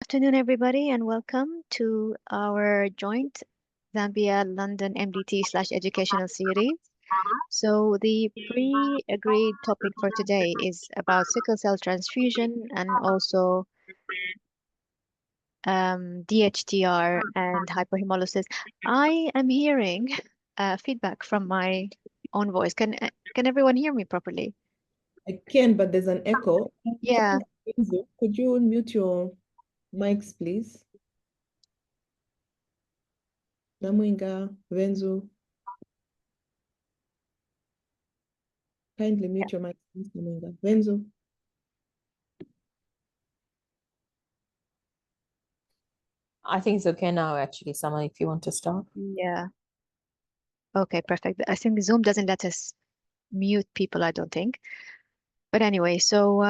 Afternoon, everybody, and welcome to our joint Zambia-London MDT/educational series. So the pre-agreed topic for today is about sickle cell transfusion and also DHTR and hyperhemolysis. I am hearing feedback from my own voice. Can everyone hear me properly? I can, but there's an echo. I Yeah. think, Enzo, could you mute your mics, please? Namuinga, Venzo, kindly mute your mic, please, Namuinga. Venzo. I think it's okay now, actually, Summer, if you want to start. Yeah. Okay, perfect. I think Zoom doesn't let us mute people, I don't think. But anyway, so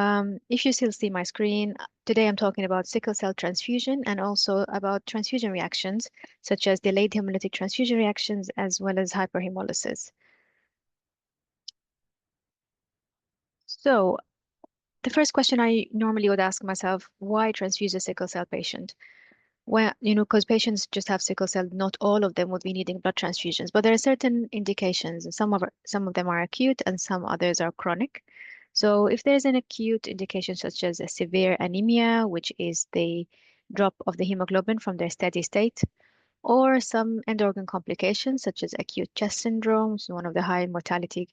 if you still see my screen, today I'm talking about sickle cell transfusion and also about transfusion reactions, such as delayed hemolytic transfusion reactions, as well as hyperhemolysis. So the first question I normally would ask myself, why transfuse a sickle cell patient? Well, because patients just have sickle cell, not all of them would be needing blood transfusions, but there are certain indications, and some of them are acute and some others are chronic. So if there's an acute indication such as a severe anemia, which is the drop of the hemoglobin from their steady state, or some end organ complications such as acute chest syndrome, which is one of the high mortality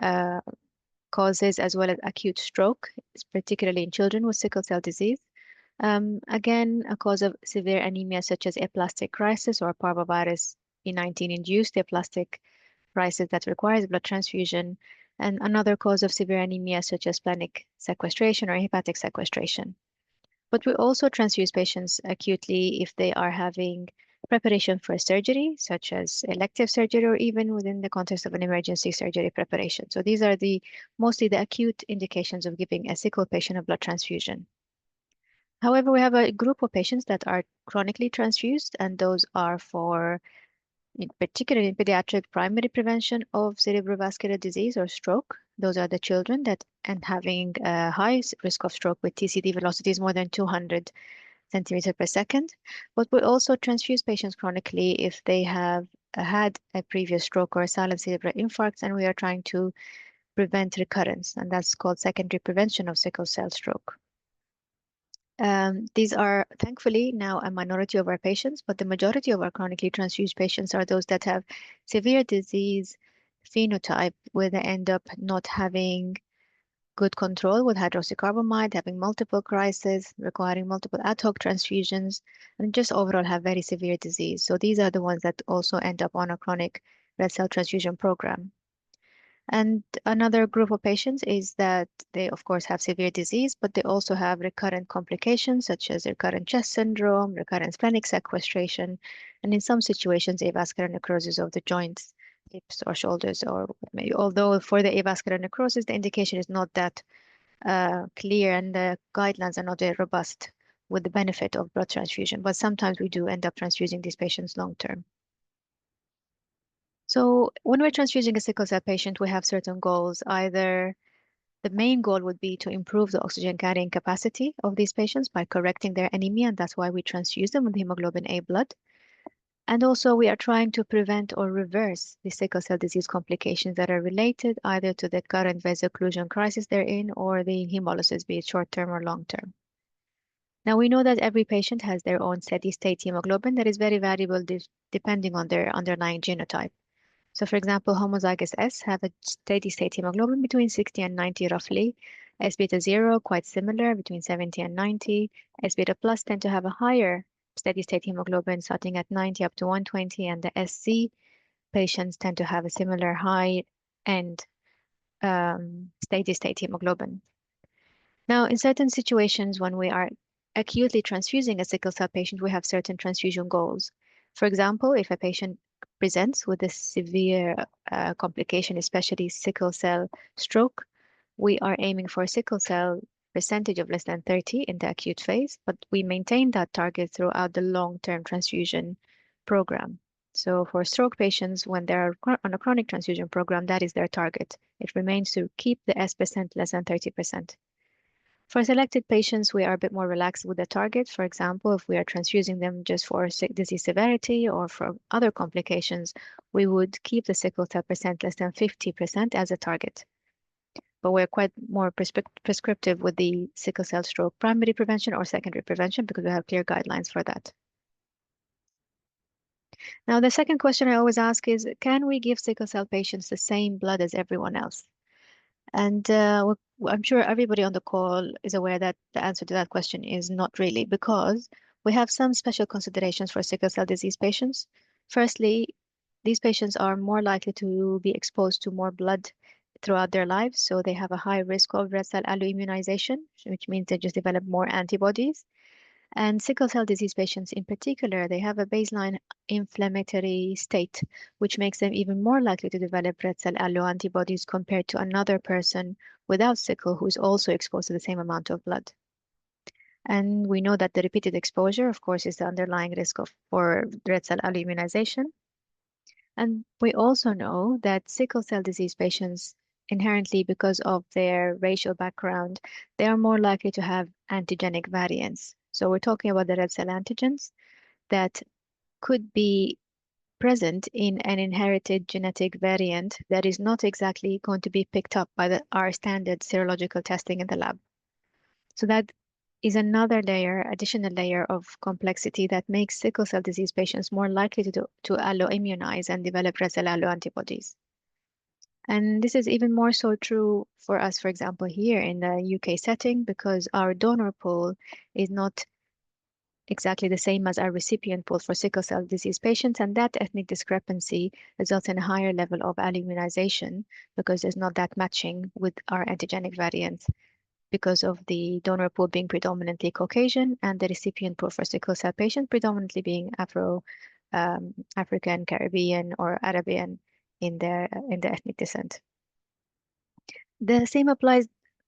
uh, causes, as well as acute stroke, particularly in children with sickle cell disease. Again, a cause of severe anemia such as aplastic crisis or parvovirus E19 induced aplastic crisis that requires blood transfusion, and another cause of severe anemia such as splenic sequestration or hepatic sequestration. But we also transfuse patients acutely if they are having preparation for surgery, such as elective surgery or even within the context of an emergency surgery preparation. So these are mostly the acute indications of giving a sickle patient a blood transfusion. However, we have a group of patients that are chronically transfused, and those are for, in particular, in pediatric primary prevention of cerebrovascular disease or stroke. Those are the children that and having a high risk of stroke with TCD velocities more than 200 centimeters per second. But we also transfuse patients chronically if they have had a previous stroke or a silent cerebral infarct, and we are trying to prevent recurrence, and that's called secondary prevention of sickle cell stroke. These are thankfully now a minority of our patients, but the majority of our chronically transfused patients are those that have severe disease phenotype where they end up not having good control with hydroxycarbamide, having multiple crises, requiring multiple ad hoc transfusions, and just overall have very severe disease. So these are the ones that also end up on a chronic red cell transfusion program. And another group of patients is that they, of course, have severe disease, but they also have recurrent complications such as recurrent chest syndrome, recurrent splenic sequestration, and in some situations, avascular necrosis of the joints, hips or shoulders, or maybe, although for the avascular necrosis, the indication is not that clear and the guidelines are not very robust with the benefit of blood transfusion, but sometimes we do end up transfusing these patients long term. So when we're transfusing a sickle cell patient, we have certain goals. Either the main goal would be to improve the oxygen carrying capacity of these patients by correcting their anemia, and that's why we transfuse them with hemoglobin A blood. And also we are trying to prevent or reverse the sickle cell disease complications that are related either to the current vaso-occlusion crisis they're in or the hemolysis, be it short-term or long-term. Now we know that every patient has their own steady state hemoglobin that is very variable depending on their underlying genotype. So for example, homozygous S have a steady state hemoglobin between 60 and 90 roughly. S beta 0, quite similar, between 70 and 90. S beta plus tend to have a higher steady state hemoglobin starting at 90 up to 120, and the SC patients tend to have a similar high end steady state hemoglobin. Now, in certain situations, when we are acutely transfusing a sickle cell patient, we have certain transfusion goals. For example, if a patient presents with a severe complication, especially sickle cell stroke, we are aiming for a sickle cell percentage of less than 30 in the acute phase, but we maintain that target throughout the long-term transfusion program. So for stroke patients, when they're on a chronic transfusion program, that is their target. It remains to keep the S% less than 30%. For selected patients, we are a bit more relaxed with the target. For example, if we are transfusing them just for disease severity or for other complications, we would keep the sickle cell percent less than 50% as a target. But we're quite more prescriptive with the sickle cell stroke primary prevention or secondary prevention because we have clear guidelines for that. Now, the second question I always ask is, can we give sickle cell patients the same blood as everyone else? And I'm sure everybody on the call is aware that the answer to that question is not really, because we have some special considerations for sickle cell disease patients. Firstly, these patients are more likely to be exposed to more blood throughout their lives, so they have a high risk of red cell alloimmunization, which means they just develop more antibodies. And sickle cell disease patients in particular, they have a baseline inflammatory state, which makes them even more likely to develop red cell alloantibodies compared to another person without sickle who is also exposed to the same amount of blood. And we know that the repeated exposure, of course, is the underlying risk for red cell alloimmunization. And we also know that sickle cell disease patients inherently, because of their racial background, they are more likely to have antigenic variants. So we're talking about the red cell antigens that could be present in an inherited genetic variant that is not exactly going to be picked up by our standard serological testing in the lab. So that is another additional layer of complexity that makes sickle cell disease patients more likely to alloimmunize and develop red cell alloantibodies. And this is even more so true for us, for example, here in the UK setting, because our donor pool is not exactly the same as our recipient pool for sickle cell disease patients, and that ethnic discrepancy results in a higher level of alloimmunization because there's not that matching with our antigenic variants, because of the donor pool being predominantly Caucasian and the recipient pool for sickle cell patients predominantly being African, Caribbean, or Arabian in their ethnic descent. The same applies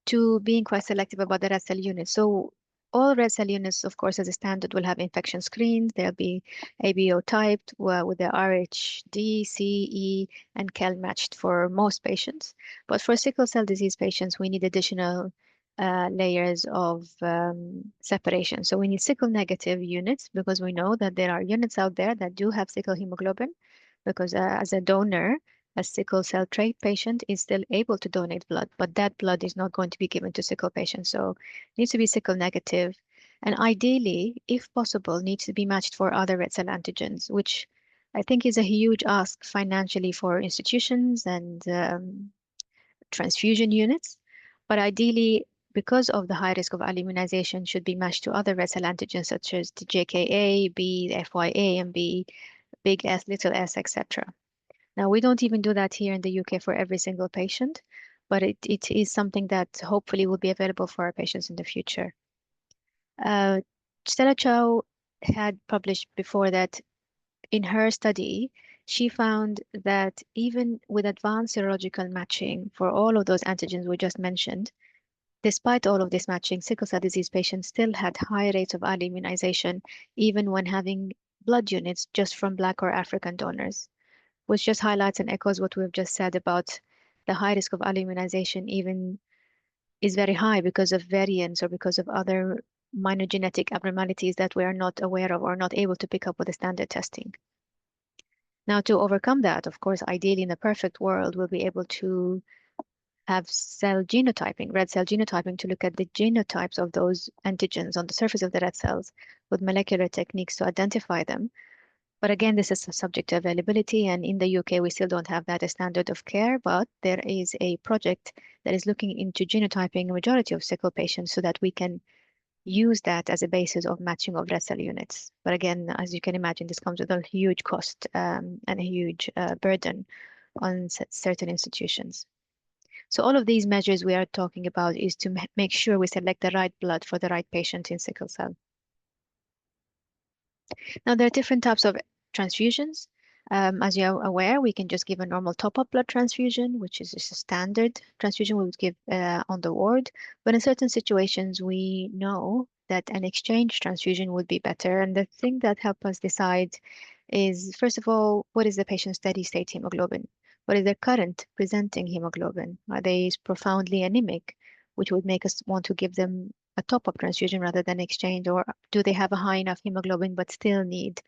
to being quite selective about the red cell units. So all red cell units, of course, as a standard, will have infection screens. They'll be ABO typed with the RHD, CE, and KEL matched for most patients. But for sickle cell disease patients, we need additional layers of separation. So we need sickle negative units because we know that there are units out there that do have sickle hemoglobin, because as a donor, a sickle cell trait patient is still able to donate blood, but that blood is not going to be given to sickle patients. So it needs to be sickle negative, and ideally, if possible, needs to be matched for other red cell antigens, which I think is a huge ask financially for institutions and transfusion units. But ideally, because of the high risk of alloimmunization, should be matched to other red cell antigens such as the JKA, B, the FYA, and B, big S, little s, etc. Now, we don't even do that here in the UK for every single patient, but it is something that hopefully will be available for our patients in the future. Stella Chow had published before that in her study, she found that even with advanced serological matching for all of those antigens we just mentioned, despite all of this matching, sickle cell disease patients still had high rates of alloimmunization, even when having blood units just from Black or African donors, which just highlights and echoes what we've just said about the high risk of alloimmunization even is very high because of variants or because of other minor genetic abnormalities that we are not aware of or not able to pick up with the standard testing. Now, to overcome that, of course, ideally in the perfect world, we'll be able to have cell genotyping, red cell genotyping, to look at the genotypes of those antigens on the surface of the red cells with molecular techniques to identify them. But again, this is subject to availability, and in the UK, we still don't have that as standard of care, but there is a project that is looking into genotyping a majority of sickle patients so that we can use that as a basis of matching of red cell units. But again, as you can imagine, this comes with a huge cost and a huge burden on certain institutions. So all of these measures we are talking about is to make sure we select the right blood for the right patient in sickle cell. Now, there are different types of transfusions. As you're aware, we can just give a normal top-up blood transfusion, which is just a standard transfusion we would give on the ward. But in certain situations, we know that an exchange transfusion would be better. And the thing that helps us decide is, first of all, what is the patient's steady state hemoglobin? What is their current presenting hemoglobin? Are they profoundly anemic, which would make us want to give them a top-up transfusion rather than exchange, or do they have a high enough hemoglobin but still need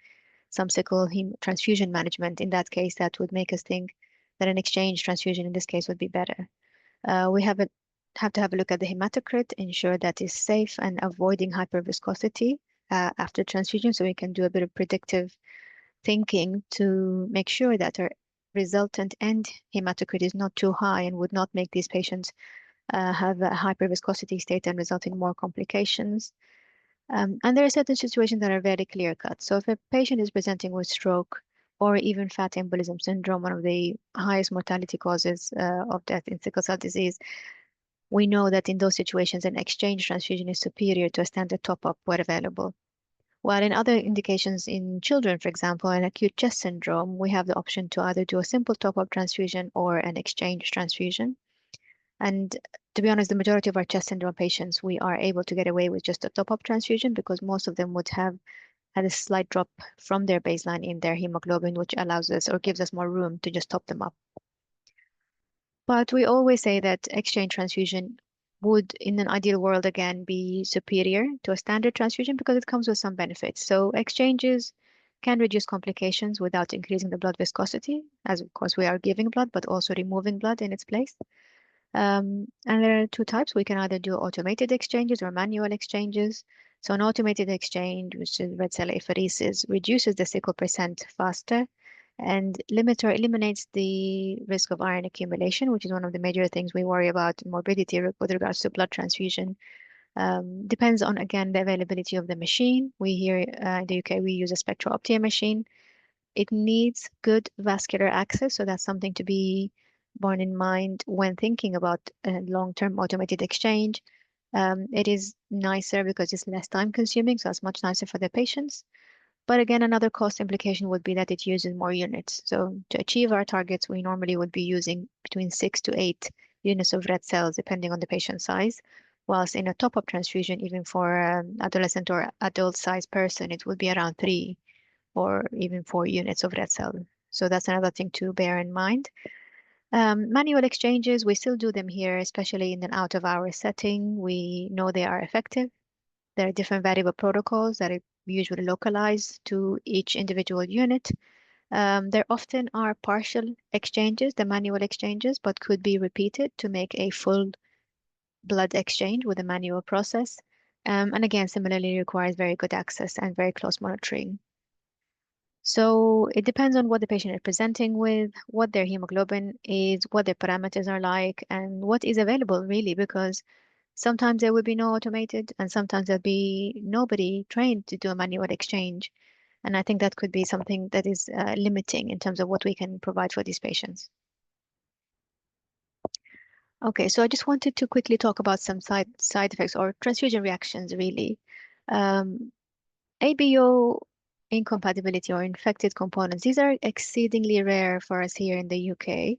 some sickle transfusion management? In that case, that would make us think that an exchange transfusion in this case would be better. We have to have a look at the hematocrit, ensure that is safe and avoiding hyperviscosity after transfusion, so we can do a bit of predictive thinking to make sure that our resultant end hematocrit is not too high and would not make these patients have a hyperviscosity state and result in more complications. And there are certain situations that are very clear cut. So if a patient is presenting with stroke or even fat embolism syndrome, one of the highest mortality causes of death in sickle cell disease, we know that in those situations, an exchange transfusion is superior to a standard top-up where available. While in other indications in children, for example, in acute chest syndrome, we have the option to either do a simple top-up transfusion or an exchange transfusion. And to be honest, the majority of our chest syndrome patients, we are able to get away with just a top-up transfusion because most of them would have had a slight drop from their baseline in their hemoglobin, which allows us or gives us more room to just top them up. But we always say that exchange transfusion would, in an ideal world, again, be superior to a standard transfusion because it comes with some benefits. So exchanges can reduce complications without increasing the blood viscosity, as of course we are giving blood, but also removing blood in its place. And there are two types. We can either do automated exchanges or manual exchanges. So an automated exchange, which is red cell apheresis, reduces the sickle percent faster and limits or eliminates the risk of iron accumulation, which is one of the major things we worry about morbidity with regards to blood transfusion. Depends on, again, the availability of the machine. We here in the UK, we use a spectroptia machine. It needs good vascular access, so that's something to be borne in mind when thinking about a long-term automated exchange. It is nicer because it's less time consuming, so it's much nicer for the patients. But again, another cost implication would be that it uses more units. So to achieve our targets, we normally would be using between 6 to 8 units of red cells, depending on the patient size. Whilst in a top-up transfusion, even for an adolescent or adult-sized person, it would be around 3 or even 4 units of red cell. So that's another thing to bear in mind. Manual exchanges, we still do them here, especially in an out-of-hours setting. We know they are effective. There are different variable protocols that are usually localized to each individual unit. There often are partial exchanges, the manual exchanges, but could be repeated to make a full blood exchange with a manual process. And again, similarly requires very good access and very close monitoring. So it depends on what the patient is presenting with, what their hemoglobin is, what their parameters are like, and what is available really, because sometimes there will be no automated and sometimes there'll be nobody trained to do a manual exchange. And I think that could be something that is limiting in terms of what we can provide for these patients. Okay, so I just wanted to quickly talk about some side effects or transfusion reactions really. ABO incompatibility or infected components, these are exceedingly rare for us here in the UK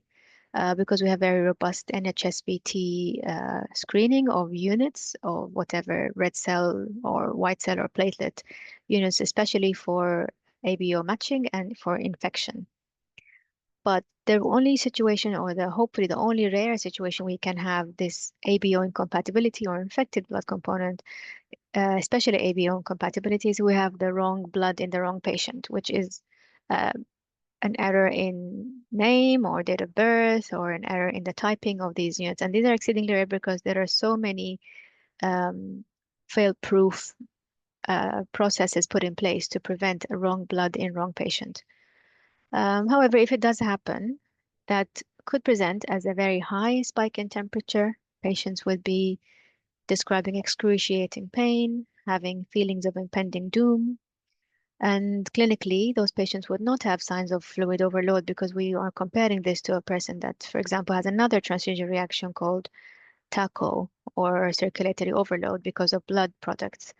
because we have very robust NHSBT screening of units of whatever red cell or white cell or platelet units, especially for ABO matching and for infection. But the only situation, or hopefully the only rare situation we can have this ABO incompatibility or infected blood component, especially ABO incompatibilities, we have the wrong blood in the wrong patient, which is an error in name or date of birth or an error in the typing of these units. And these are exceedingly rare because there are so many fail-proof processes put in place to prevent a wrong blood in wrong patient. However, if it does happen, that could present as a very high spike in temperature. Patients would be describing excruciating pain, having feelings of impending doom. And clinically, those patients would not have signs of fluid overload because we are comparing this to a person that, for example, has another transfusion reaction called TACO or circulatory overload because of blood products.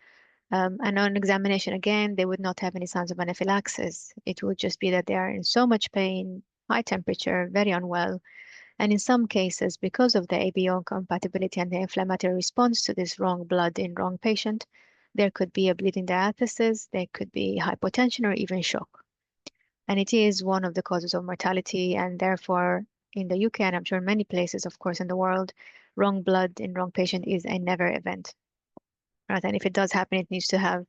And on examination, again, they would not have any signs of anaphylaxis. It would just be that they are in so much pain, high temperature, very unwell. And in some cases, because of the ABO incompatibility and the inflammatory response to this wrong blood in wrong patient, there could be a bleeding diathesis, there could be hypotension or even shock. And it is one of the causes of mortality, and therefore in the UK, and I'm sure in many places, of course, in the world, wrong blood in wrong patient is a never event. right? And if it does happen, it needs to have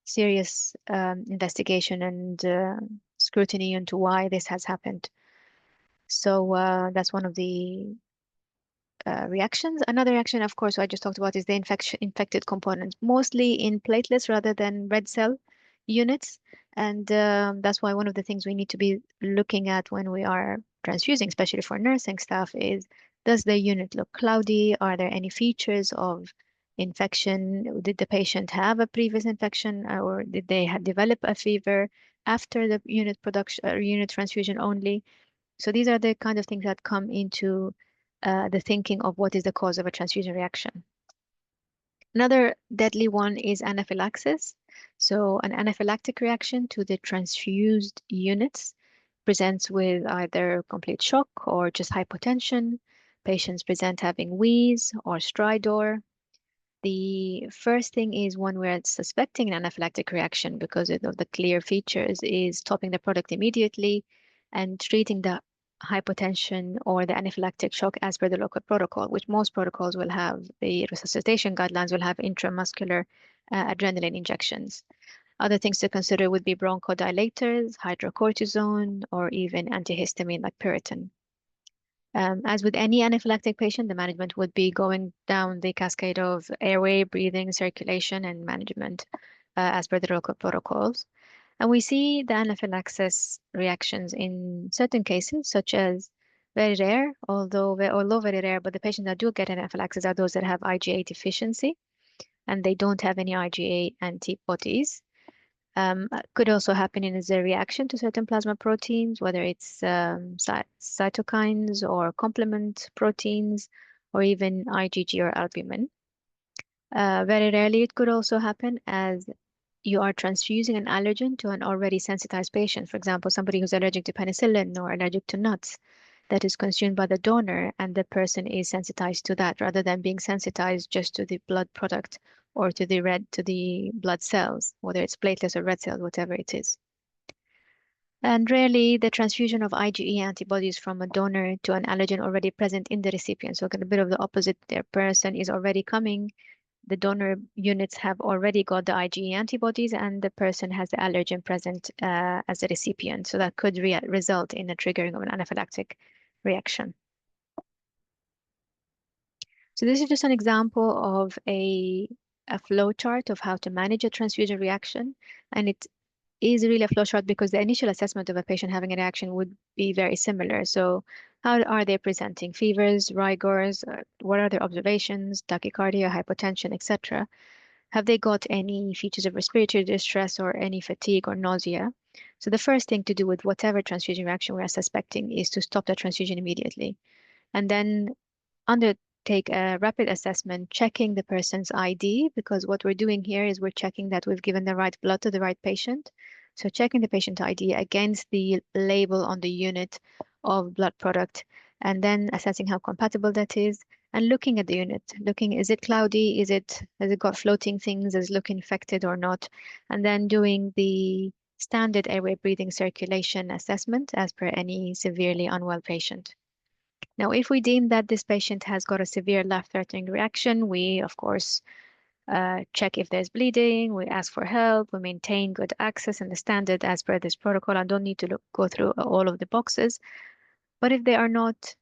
serious investigation and scrutiny into why this has happened. So that's one of the reactions. Another reaction, of course, I just talked about is the infected component, mostly in platelets rather than red cell units. And that's why one of the things we need to be looking at when we are transfusing, especially for nursing staff, is does the unit look cloudy? Are there any features of infection? Did the patient have a previous infection, or did they develop a fever after the unit production or unit transfusion only? So these are the kind of things that come into the thinking of what is the cause of a transfusion reaction. Another deadly one is anaphylaxis. So an anaphylactic reaction to the transfused units presents with either complete shock or just hypotension. Patients present having wheeze or stridor. The first thing is when we're suspecting an anaphylactic reaction because of the clear features is stopping the product immediately and treating the hypotension or the anaphylactic shock as per the local protocol, which most protocols will have. The resuscitation guidelines will have intramuscular adrenaline injections. Other things to consider would be bronchodilators, hydrocortisone, or even antihistamine like Piriton. As with any anaphylactic patient, the management would be going down the cascade of airway, breathing, circulation, and management as per the local protocols. And we see the anaphylaxis reactions in certain cases, such as very rare, although very rare, but the patients that do get anaphylaxis are those that have IgA deficiency and they don't have any IgA antibodies. Could also happen as a reaction to certain plasma proteins, whether it's cytokines or complement proteins, or even IgG or albumin. Very rarely, it could also happen as you are transfusing an allergen to an already sensitized patient. For example, somebody who's allergic to penicillin or allergic to nuts that is consumed by the donor, and the person is sensitized to that rather than being sensitized just to the blood product or to the blood cells, whether it's platelets or red cells, whatever it is. And rarely the transfusion of IgE antibodies from a donor to an allergen already present in the recipient. So a bit of the opposite. Their person is already coming. The donor units have already got the IgE antibodies and the person has the allergen present as a recipient. So that could result in a triggering of an anaphylactic reaction. So this is just an example of a flow chart of how to manage a transfusion reaction. And it is really a flow chart because the initial assessment of a patient having a reaction would be very similar. So how are they presenting? Fevers, rigors, what are their observations, tachycardia, hypotension, etc. Have they got any features of respiratory distress or any fatigue or nausea? So the first thing to do with whatever transfusion reaction we are suspecting is to stop the transfusion immediately. And then undertake a rapid assessment, checking the person's ID, because what we're doing here is we're checking that we've given the right blood to the right patient. So checking the patient ID against the label on the unit of blood product, and then assessing how compatible that is, and looking at the unit, is it cloudy? Has it got floating things? Does it look infected or not? And then doing the standard airway breathing circulation assessment as per any severely unwell patient. Now, if we deem that this patient has got a severe life-threatening reaction, we, of course, check if there's bleeding, we ask for help, we maintain good access and the standard as per this protocol. I don't need to go through all of the boxes. But if they are not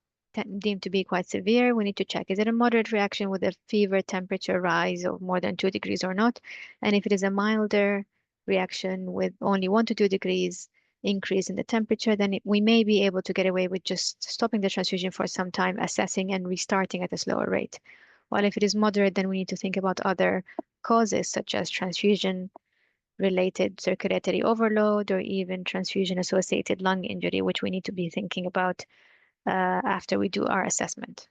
deemed to be quite severe, we need to check, is it a moderate reaction with a fever temperature rise of more than 2 degrees or not? And if it is a milder reaction with only 1 to 2 degrees increase in the temperature, then we may be able to get away with just stopping the transfusion for some time, assessing and restarting at a slower rate. While if it is moderate, then we need to think about other causes such as transfusion related circulatory overload or even transfusion associated lung injury, which we need to be thinking about after we do our assessment.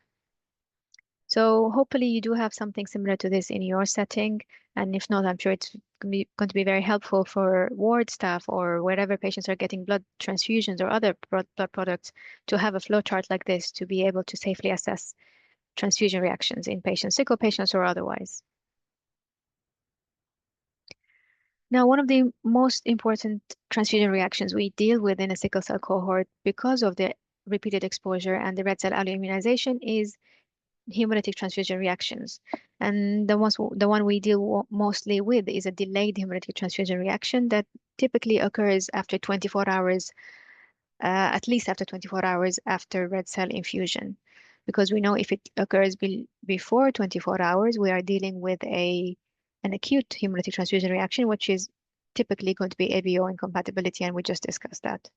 So hopefully you do have something similar to this in your setting. And if not, I'm sure it's going to be very helpful for ward staff or wherever patients are getting blood transfusions or other blood products to have a flow chart like this to be able to safely assess transfusion reactions in patients, sickle patients or otherwise. Now, one of the most important transfusion reactions we deal with in a sickle cell cohort because of the repeated exposure and the red cell alloimmunization is hemolytic transfusion reactions. And the one we deal mostly with is a delayed hemolytic transfusion reaction that typically occurs after 24 hours, at least after 24 hours after red cell infusion. Because we know if it occurs before 24 hours, we are dealing with an acute hemolytic transfusion reaction, which is typically going to be ABO incompatibility, and we just discussed that.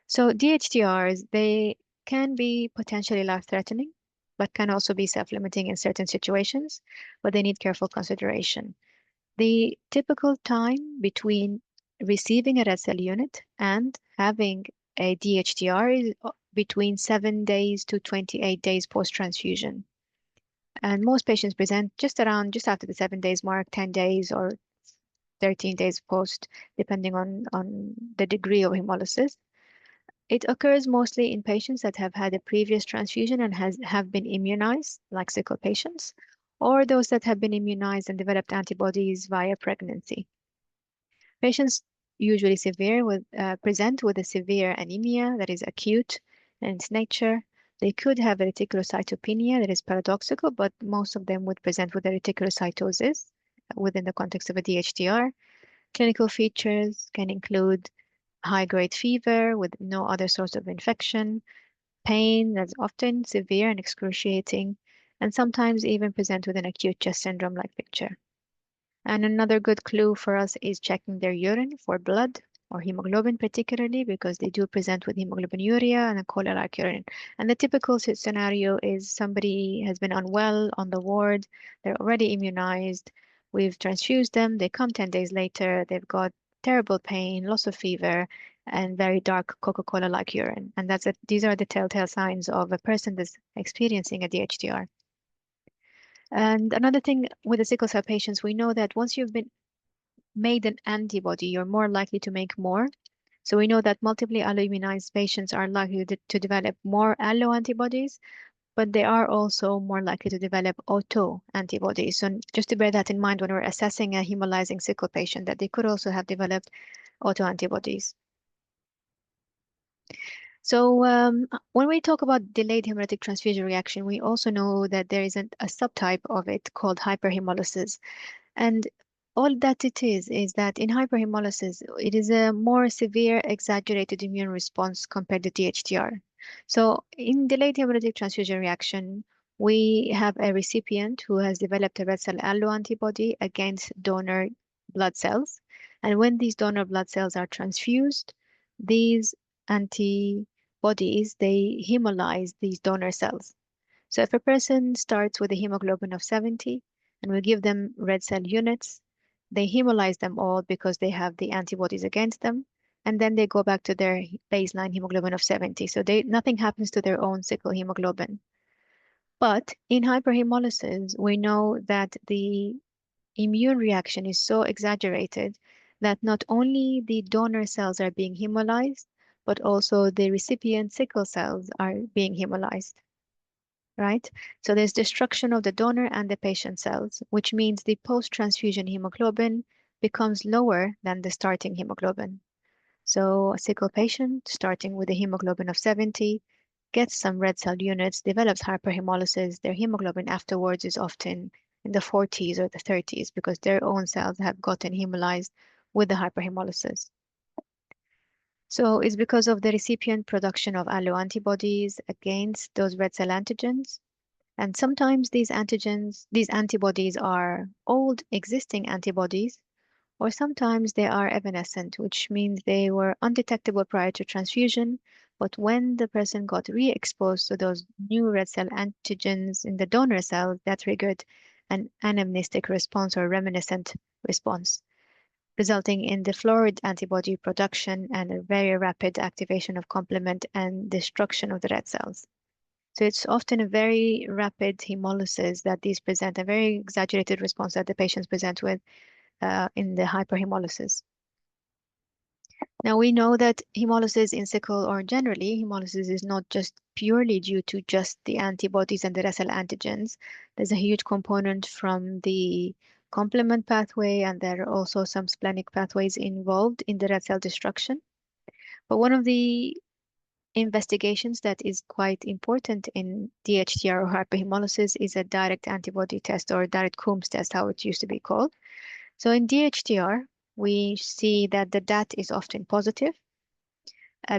So DHTRs, they can be potentially life-threatening, but can also be self-limiting in certain situations, but they need careful consideration. The typical time between receiving a red cell unit and having a DHTR is between 7 days to 28 days post-transfusion. And most patients present just after the 7 days mark, 10 days or 13 days post, depending on the degree of hemolysis. It occurs mostly in patients that have had a previous transfusion and have been immunized, like sickle patients, or those that have been immunized and developed antibodies via pregnancy. Patients usually present with a severe anemia that is acute in its nature. They could have a reticulocytopenia that is paradoxical, but most of them would present with a reticulocytosis within the context of a DHTR. Clinical features can include high-grade fever with no other source of infection, pain that's often severe and excruciating, and sometimes even present with an acute chest syndrome-like picture. And another good clue for us is checking their urine for blood or hemoglobin, particularly because they do present with hemoglobinuria and a cola-like urine. And the typical scenario is somebody has been unwell on the ward, they're already immunized, we've transfused them, they come 10 days later, they've got terrible pain, loss of fever, and very dark Coca-Cola-like urine. And these are the telltale signs of a person that's experiencing a DHTR. And another thing with the sickle cell patients, we know that once you've been made an antibody, you're more likely to make more. So we know that multiply alloimmunized patients are likely to develop more alloantibodies, but they are also more likely to develop autoantibodies. So just to bear that in mind when we're assessing a hemolyzing sickle patient, that they could also have developed autoantibodies. So when we talk about delayed hemolytic transfusion reaction, we also know that there is a subtype of it called hyperhemolysis. And all that it is that in hyperhemolysis, it is a more severe, exaggerated immune response compared to DHTR. So in delayed hemolytic transfusion reaction, we have a recipient who has developed a red cell alloantibody against donor blood cells. And when these donor blood cells are transfused, these antibodies, they hemolyze these donor cells. So if a person starts with a hemoglobin of 70 and we give them red cell units, they hemolyze them all because they have the antibodies against them, and then they go back to their baseline hemoglobin of 70. So nothing happens to their own sickle hemoglobin. But in hyperhemolysis, we know that the immune reaction is so exaggerated that not only the donor cells are being hemolyzed, but also the recipient sickle cells are being hemolyzed. Right? So there's destruction of the donor and the patient cells, which means the post-transfusion hemoglobin becomes lower than the starting hemoglobin. So a sickle patient starting with a hemoglobin of 70 gets some red cell units, develops hyperhemolysis. Their hemoglobin afterwards is often in the 40s or the 30s because their own cells have gotten hemolyzed with the hyperhemolysis. So it's because of the recipient production of alloantibodies against those red cell antigens. And sometimes these antibodies are old existing antibodies, or sometimes they are evanescent, which means they were undetectable prior to transfusion, but when the person got re-exposed to those new red cell antigens in the donor cells, that triggered an anamnestic response or reminiscent response, resulting in the florid antibody production and a very rapid activation of complement and destruction of the red cells. So it's often a very rapid hemolysis that these present, a very exaggerated response that the patients present with in the hyperhemolysis. Now we know that hemolysis in sickle, or generally, hemolysis is not just purely due to just the antibodies and the red cell antigens. There's a huge component from the complement pathway, and there are also some splenic pathways involved in the red cell destruction. But one of the investigations that is quite important in DHTR or hyperhemolysis is a direct antibody test or direct Coombs test, how it used to be called. So in DHTR, we see that the DAT is often positive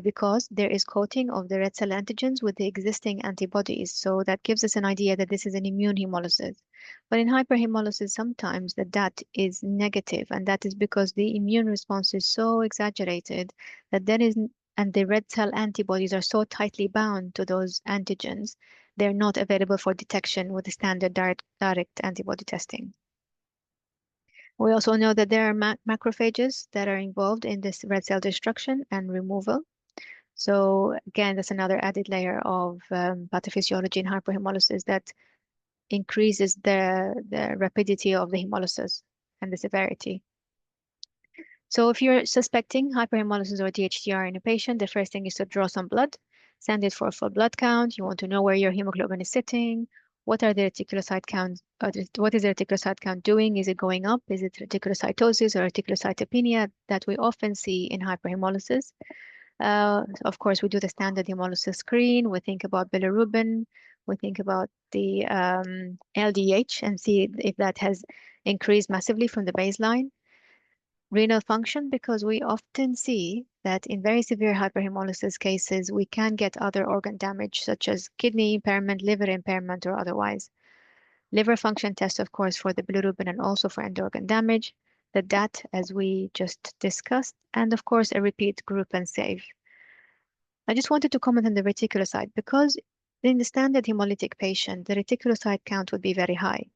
because there is coating of the red cell antigens with the existing antibodies. So that gives us an idea that this is an immune hemolysis. But in hyperhemolysis, sometimes the DAT is negative, and that is because the immune response is so exaggerated that there is, and the red cell antibodies are so tightly bound to those antigens, they're not available for detection with the standard direct antibody testing. We also know that there are macrophages that are involved in this red cell destruction and removal. So again, that's another added layer of pathophysiology in hyperhemolysis that increases the rapidity of the hemolysis and the severity. So if you're suspecting hyperhemolysis or DHTR in a patient, the first thing is to draw some blood, send it for a full blood count. You want to know where your hemoglobin is sitting. What are the reticulocyte counts? What is the reticulocyte count doing? Is it going up? Is it reticulocytosis or reticulocytopenia that we often see in hyperhemolysis? Of course, we do the standard hemolysis screen. We think about bilirubin. We think about the LDH and see if that has increased massively from the baseline. Renal function, because we often see that in very severe hyperhemolysis cases, we can get other organ damage, such as kidney impairment, liver impairment, or otherwise. Liver function test, of course, for the bilirubin and also for end organ damage. The DAT, as we just discussed, and of course, a repeat group and save. I just wanted to comment on the reticulocyte because in the standard hemolytic patient, the reticulocyte count would be very high.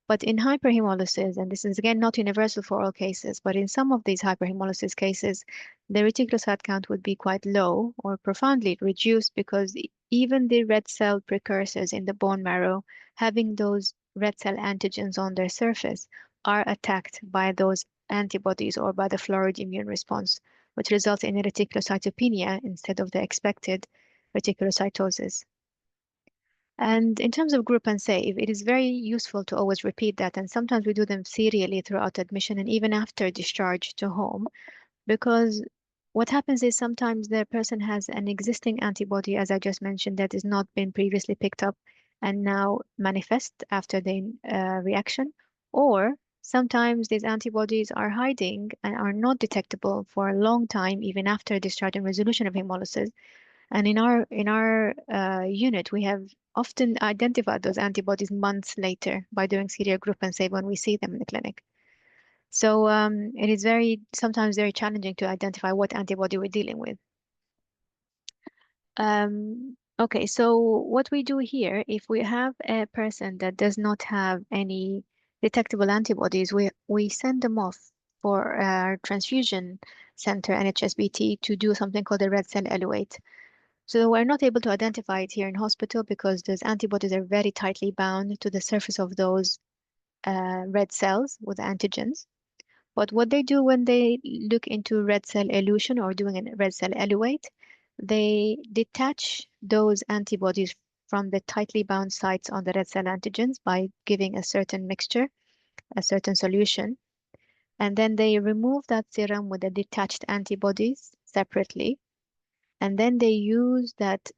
But in hyperhemolysis, and this is again not universal for all cases, but in some of these hyperhemolysis cases, the reticulocyte count would be quite low or profoundly reduced because even the red cell precursors in the bone marrow, having those red cell antigens on their surface, are attacked by those antibodies or by the florid immune response, which results in a reticulocytopenia instead of the expected reticulocytosis. And in terms of group and save, it is very useful to always repeat that. And sometimes we do them serially throughout admission and even after discharge to home, because what happens is sometimes the person has an existing antibody, as I just mentioned, that has not been previously picked up and now manifest after the reaction. Or sometimes these antibodies are hiding and are not detectable for a long time, even after discharge and resolution of hemolysis. And in our unit, we have often identified those antibodies months later by doing serial group and save when we see them in the clinic. So it is sometimes very challenging to identify what antibody we're dealing with. Okay, so what we do here, if we have a person that does not have any detectable antibodies, we send them off for our transfusion center, NHSBT, to do something called a red cell eluate. So we're not able to identify it here in hospital because those antibodies are very tightly bound to the surface of those red cells with antigens. But what they do when they look into red cell elution or doing a red cell eluate, they detach those antibodies from the tightly bound sites on the red cell antigens by giving a certain mixture, a certain solution. And then they remove that serum with the detached antibodies separately. And then they use that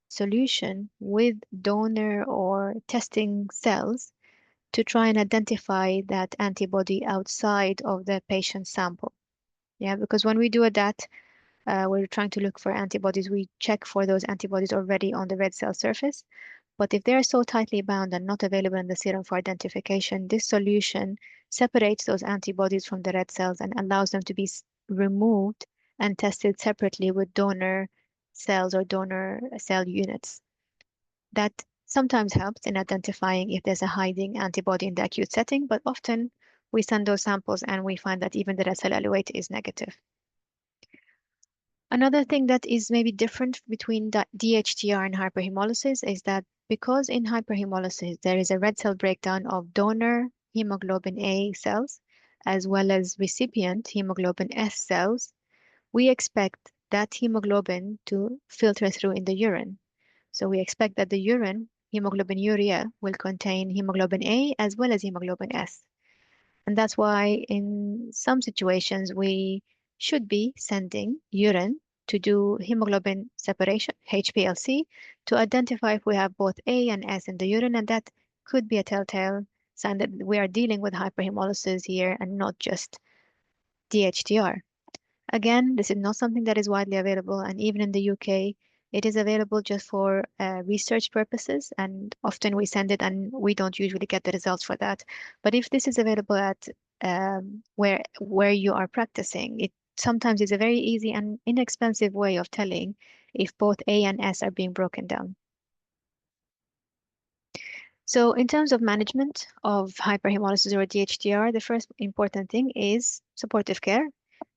solution with donor or testing cells to try and identify that antibody outside of the patient sample. Yeah, because when we do a DAT, we're trying to look for antibodies. We check for those antibodies already on the red cell surface. But if they're so tightly bound and not available in the serum for identification, this solution separates those antibodies from the red cells and allows them to be removed and tested separately with donor cells or donor cell units. That sometimes helps in identifying if there's a hiding antibody in the acute setting, but often we send those samples and we find that even the red cell eluate is negative. Another thing that is maybe different between DHTR and hyperhemolysis is that because in hyperhemolysis there is a red cell breakdown of donor hemoglobin A cells as well as recipient hemoglobin S cells, we expect that hemoglobin to filter through in the urine. So we expect that the urine, hemoglobin urea, will contain hemoglobin A as well as hemoglobin S. And that's why in some situations we should be sending urine to do hemoglobin separation, HPLC, to identify if we have both A and S in the urine, and that could be a telltale sign that we are dealing with hyperhemolysis here and not just DHTR. Again, this is not something that is widely available, and even in the UK, it is available just for research purposes, and often we send it and we don't usually get the results for that. But if this is available at where you are practicing, it sometimes is a very easy and inexpensive way of telling if both A and S are being broken down. So in terms of management of hyperhemolysis or DHTR, the first important thing is supportive care.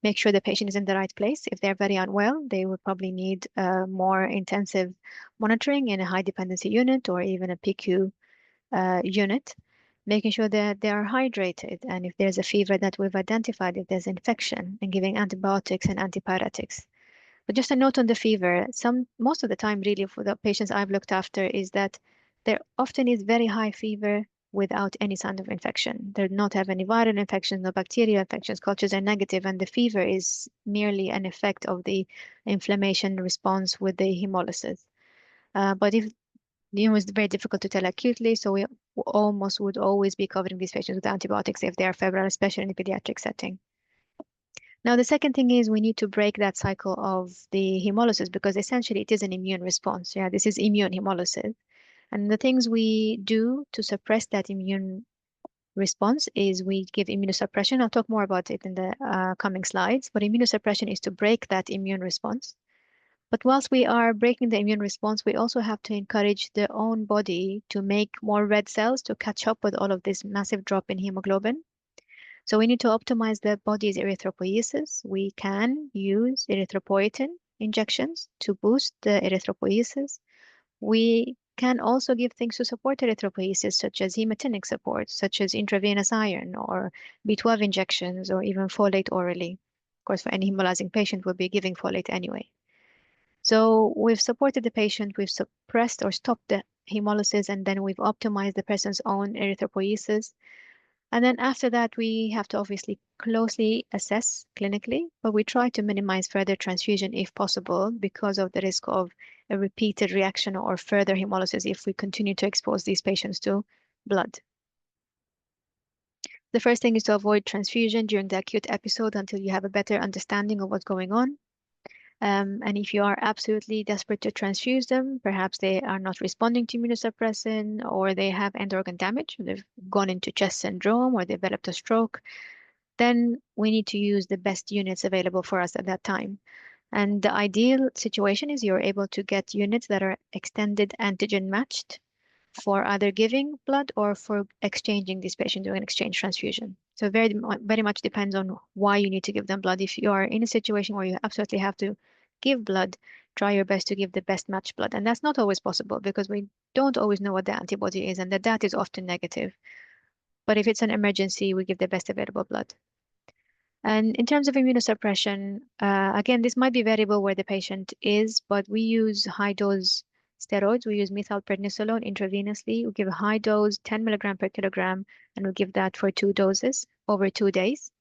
Make sure the patient is in the right place. If they're very unwell, they will probably need more intensive monitoring in a high dependency unit or even a PQ unit. Making sure that they are hydrated, and if there's a fever that we've identified, if there's infection, and giving antibiotics and antipyretics. But just a note on the fever, most of the time really for the patients I've looked after is that there often is very high fever without any sign of infection. They do not have any viral infections, no bacterial infections, cultures are negative, and the fever is merely an effect of the inflammation response with the hemolysis. But if it's very difficult to tell acutely, so we almost would always be covering these patients with antibiotics if they are febrile, especially in the pediatric setting. Now, the second thing is we need to break that cycle of the hemolysis because essentially it is an immune response. Yeah, this is immune hemolysis. And the things we do to suppress that immune response is we give immunosuppression. I'll talk more about it in the coming slides, but immunosuppression is to break that immune response. But whilst we are breaking the immune response, we also have to encourage the own body to make more red cells to catch up with all of this massive drop in hemoglobin. So we need to optimize the body's erythropoiesis. We can use erythropoietin injections to boost the erythropoiesis. We can also give things to support erythropoiesis, such as hematinic support, such as intravenous iron or B12 injections, or even folate orally. Of course, for any hemolyzing patient, we'll be giving folate anyway. So we've supported the patient, we've suppressed or stopped the hemolysis, and then we've optimized the person's own erythropoiesis. And then after that, we have to obviously closely assess clinically, but we try to minimize further transfusion if possible because of the risk of a repeated reaction or further hemolysis if we continue to expose these patients to blood. The first thing is to avoid transfusion during the acute episode until you have a better understanding of what's going on. And if you are absolutely desperate to transfuse them, perhaps they are not responding to immunosuppression or they have end organ damage, they've gone into chest syndrome or developed a stroke, then we need to use the best units available for us at that time. And the ideal situation is you're able to get units that are extended antigen matched for either giving blood or for exchanging these patients doing an exchange transfusion. So very much depends on why you need to give them blood. If you are in a situation where you absolutely have to give blood, try your best to give the best matched blood. And that's not always possible because we don't always know what the antibody is and that is often negative. But if it's an emergency, we give the best available blood. And in terms of immunosuppression, again, this might be variable where the patient is, but we use high dose steroids. We use methylprednisolone intravenously. We give a high dose, 10 milligram per kilogram, and we give that for 2 doses over 2 days.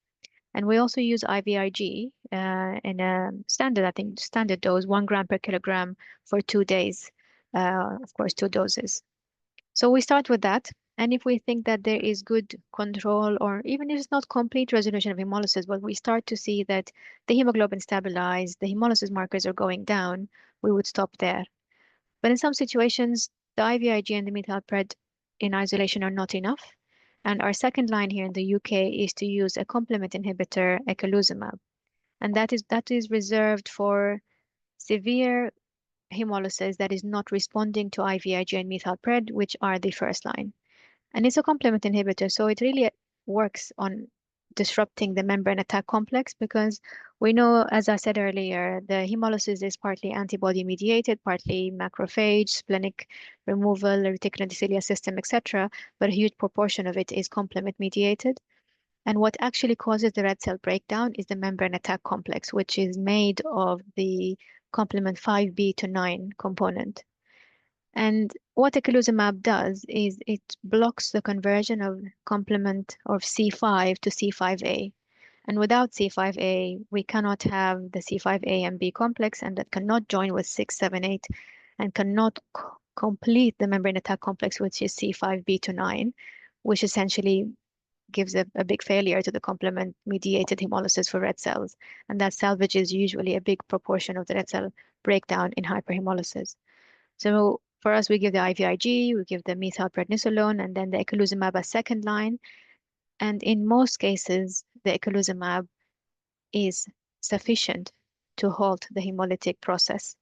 And we also use IVIG in a standard dose, 1 gram per kilogram for 2 days, of course, 2 doses. So we start with that. And if we think that there is good control, or even if it's not complete resolution of hemolysis, but we start to see that the hemoglobin stabilized, the hemolysis markers are going down, we would stop there. But in some situations, the IVIG and the methylpred in isolation are not enough. And our second line here in the UK is to use a complement inhibitor, eculizumab. And that is reserved for severe hemolysis that is not responding to IVIG and methylpred, which are the first line. And it's a complement inhibitor, so it really works on disrupting the membrane attack complex because we know, as I said earlier, the hemolysis is partly antibody mediated, partly macrophage, splenic removal, reticular endothelial system, etc. But a huge proportion of it is complement mediated. And what actually causes the red cell breakdown is the membrane attack complex, which is made of the complement 5B to 9 component. And what eculizumab does is it blocks the conversion of complement of C5 to C5a. And without C5a, we cannot have the C5a and B complex, and that cannot join with 6, 7, 8, and cannot complete the membrane attack complex, which is C5b to 9, which essentially gives a big failure to the complement-mediated hemolysis for red cells. And that salvage is usually a big proportion of the red cell breakdown in hyperhemolysis. So for us, we give the IVIG, we give the methylprednisolone, and then the eculizumab as second line. And in most cases, the eculizumab is sufficient to halt the hemolytic process.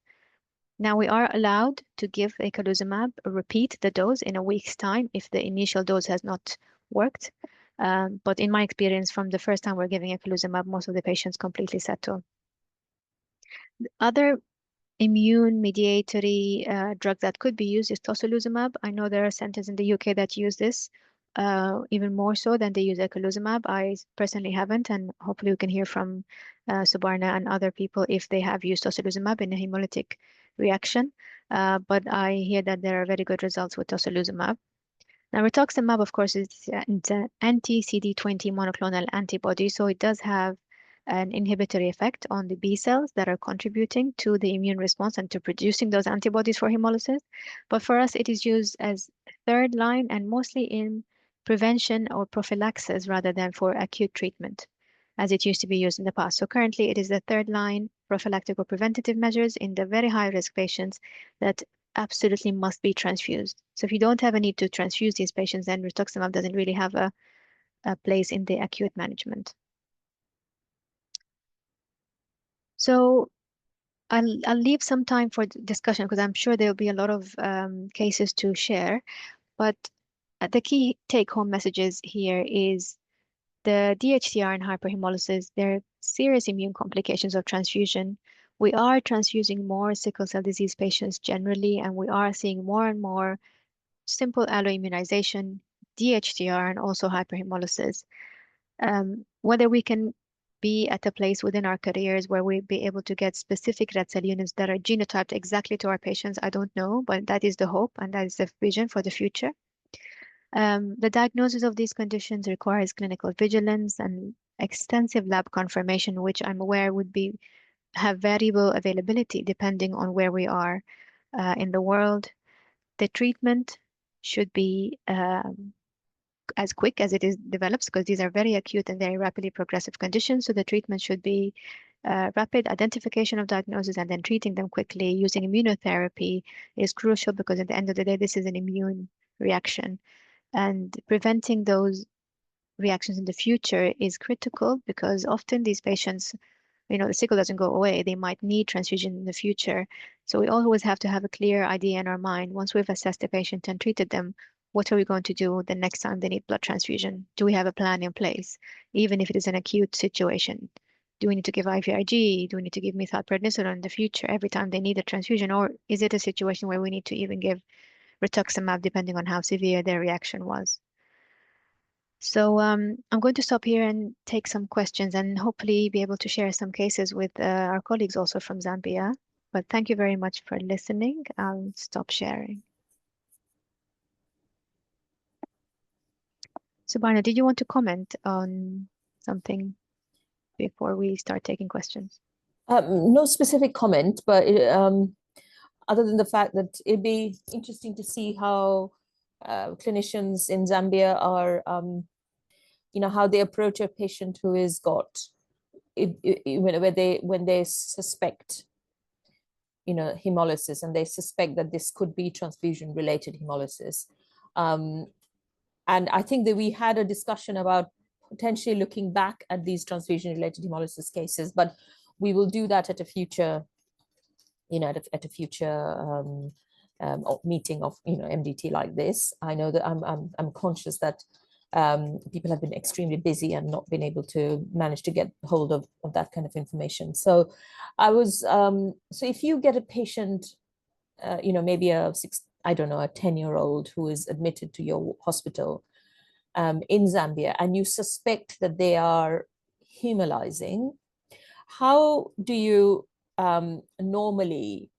Now we are allowed to give eculizumab, repeat the dose in a week's time if the initial dose has not worked. But in my experience, from the first time we're giving eculizumab, most of the patients completely settle. Other immune mediatory drug that could be used is tocilizumab. I know there are centers in the UK that use this even more so than they use eculizumab. I personally haven't, and hopefully we can hear from Subarna and other people if they have used tocilizumab in a hemolytic reaction. But I hear that there are very good results with tocilizumab. Now, rituximab, of course, is an anti-CD20 monoclonal antibody, so it does have an inhibitory effect on the B cells that are contributing to the immune response and to producing those antibodies for hemolysis. But for us, it is used as third line and mostly in prevention or prophylaxis rather than for acute treatment, as it used to be used in the past. So currently, it is the third line prophylactic or preventative measures in the very high-risk patients that absolutely must be transfused. So if you don't have a need to transfuse these patients, then rituximab doesn't really have a place in the acute management. So I'll leave some time for discussion because I'm sure there'll be a lot of cases to share. But the key take-home messages here is the DHCR and hyperhemolysis, there are serious immune complications of transfusion. We are transfusing more sickle cell disease patients generally, and we are seeing more and more simple alloimmunization, DHCR, and also hyperhemolysis. Whether we can be at a place within our careers where we be able to get specific red cell units that are genotyped exactly to our patients, I don't know, but that is the hope and that is the vision for the future. The diagnosis of these conditions requires clinical vigilance and extensive lab confirmation, which I'm aware would have variable availability depending on where we are in the world. The treatment should be as quick as it is develops because these are very acute and very rapidly progressive conditions. So the treatment should be rapid identification of diagnosis and then treating them quickly. Using immunotherapy is crucial because at the end of the day, this is an immune reaction. And preventing those reactions in the future is critical because often these patients, the sickle doesn't go away. They might need transfusion in the future. So we always have to have a clear idea in our mind. Once we've assessed the patient and treated them, what are we going to do the next time they need blood transfusion? Do we have a plan in place, even if it is an acute situation? Do we need to give IVIG? Do we need to give methylprednisolone in the future every time they need a transfusion? Or is it a situation where we need to even give rituximab depending on how severe their reaction was? So I'm going to stop here and take some questions and hopefully be able to share some cases with our colleagues also from Zambia. But thank you very much for listening. I'll stop sharing. Subarna, did you want to comment on something before we start taking questions? No specific comment, but other than the fact that it'd be interesting to see how clinicians in Zambia are, how they approach a patient who has got, when they suspect, hemolysis, and they suspect that this could be transfusion-related hemolysis. And I think that we had a discussion about potentially looking back at these transfusion-related hemolysis cases, but we will do that at a future, at a future meeting of, MDT like this. I know that I'm conscious that people have been extremely busy and not been able to manage to get hold of that kind of information. So I was, so if you get a patient, maybe a 10-year-old who is admitted to your hospital in Zambia, and you suspect that they are hemolyzing, how do you normally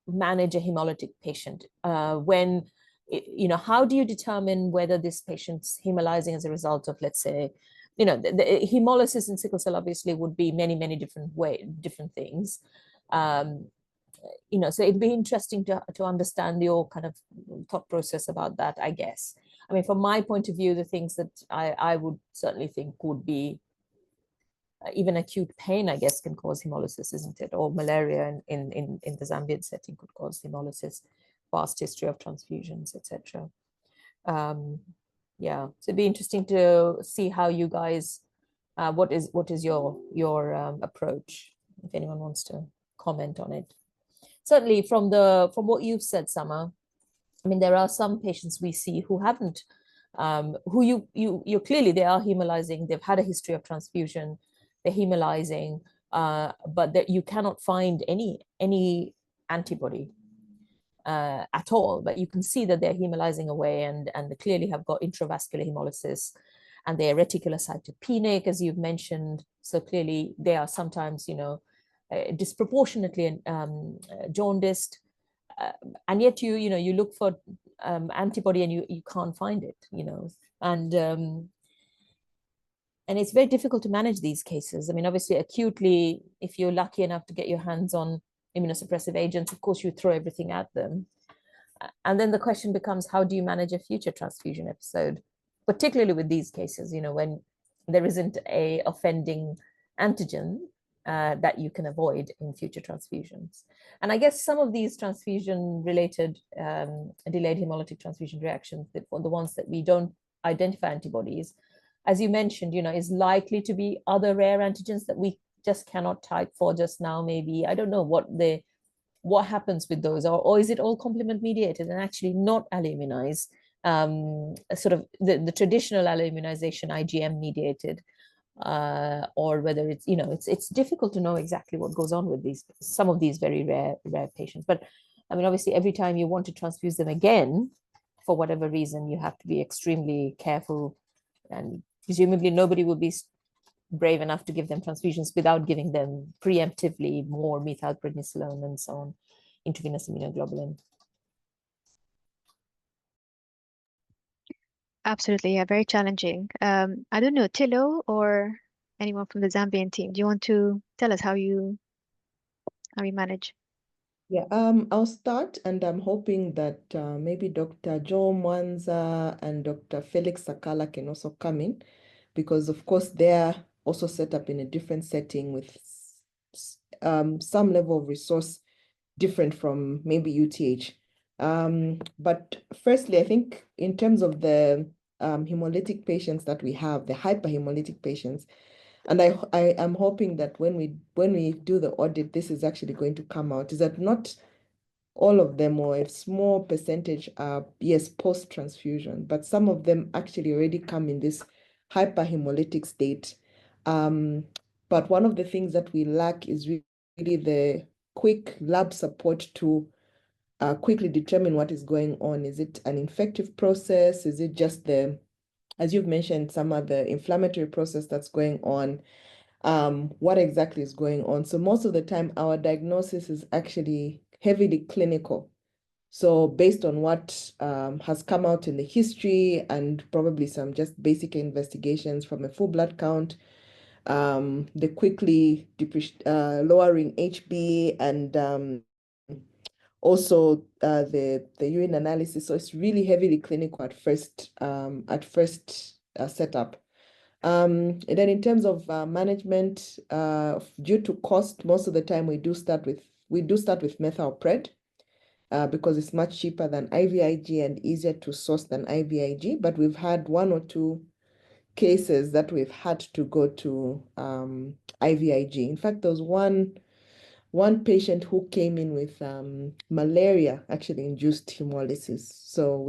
manage a hemolytic patient how do you determine whether this patient's hemolyzing as a result of, let's say, you know, the hemolysis in sickle cell obviously would be many different things. You know, so it'd be interesting to understand your kind of thought process about that, I guess. I mean, from my point of view, the things that I would certainly think would be even acute pain, I guess, can cause hemolysis, isn't it? Or malaria in the Zambian setting could cause hemolysis, past history of transfusions, etc. Yeah, so it'd be interesting to see how you guys, what is your approach, if anyone wants to comment on it. Certainly from what you've said, Summer, I mean, there are some patients we see who haven't, who you clearly, they are hemolyzing, they've had a history of transfusion, they're hemolyzing, but that you cannot find any antibody at all, but you can see that they're hemolyzing away and they clearly have got intravascular hemolysis, and they're reticulocytopenic, as you've mentioned. So clearly they are sometimes, you know, disproportionately jaundiced, and yet you know, you look for antibody and you can't find it, you know, and it's very difficult to manage these cases. I mean, obviously acutely, if you're lucky enough to get your hands on immunosuppressive agents, of course you throw everything at them. And then the question becomes, how do you manage a future transfusion episode, particularly with these cases, you know, when there isn't a offending antigen that you can avoid in future transfusions. And I guess some of these transfusion-related delayed hemolytic transfusion reactions, the ones that we don't identify antibodies, as you mentioned, you know, is likely to be other rare antigens that we just cannot type for just now. Maybe, I don't know what happens with those, or is it all complement mediated and actually not alloimmunized, sort of the traditional alloimmunization IgM mediated, or whether it's, you know, it's difficult to know exactly what goes on with some of these very rare patients. But I mean, obviously every time you want to transfuse them again, for whatever reason, you have to be extremely careful, and presumably nobody will be brave enough to give them transfusions without giving them preemptively more methylprednisolone and so on, intravenous immunoglobulin. Absolutely, yeah, very challenging. I don't know, Tilo or anyone from the Zambian team, do you want to tell us how you manage? Yeah, I'll start, and I'm hoping that maybe Dr. Joe Mwanza and Dr. Felix Sakala can also come in, because of course they're also set up in a different setting with some level of resource different from maybe UTH. But firstly, I think in terms of the hemolytic patients that we have, the hyperhemolytic patients, and I am hoping that when we do the audit, this is actually going to come out, is that not all of them, or a small percentage, are, yes, post-transfusion, but some of them actually already come in this hyperhemolytic state. But one of the things that we lack is really the quick lab support to quickly determine what is going on. Is it an infective process? Is it just the, as you've mentioned, some of the inflammatory process that's going on? What exactly is going on? So most of the time, our diagnosis is actually heavily clinical. So based on what has come out in the history and probably some just basic investigations from a full blood count, the quickly lowering HB, and also the urine analysis. So it's really heavily clinical at first setup. And then in terms of management, due to cost, most of the time we do start with methylpred, because it's much cheaper than IVIG and easier to source than IVIG. But we've had 1 or 2 cases that we've had to go to IVIG. In fact, there was one patient who came in with malaria, actually induced hemolysis. So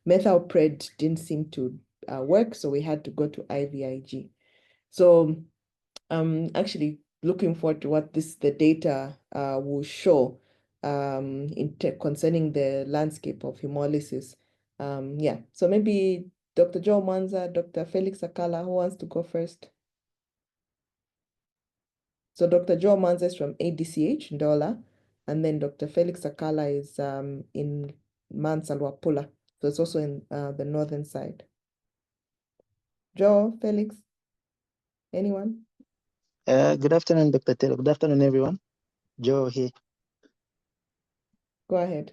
methylpred didn't seem to work, so we had to go to IVIG. So I'm actually looking forward to what the data will show concerning the landscape of hemolysis. Yeah, so maybe Dr. Joe Mwanza, Dr. Felix Sakala, who wants to go first? So Dr. Joe Mwanza is from ADCH, Ndola, and then Dr. Felix Sakala is in Mansalwapula. So it's also in the northern side. Joe, Felix? Anyone? Good afternoon, Dr. Taylor. Good afternoon, everyone. Joe here. Go ahead.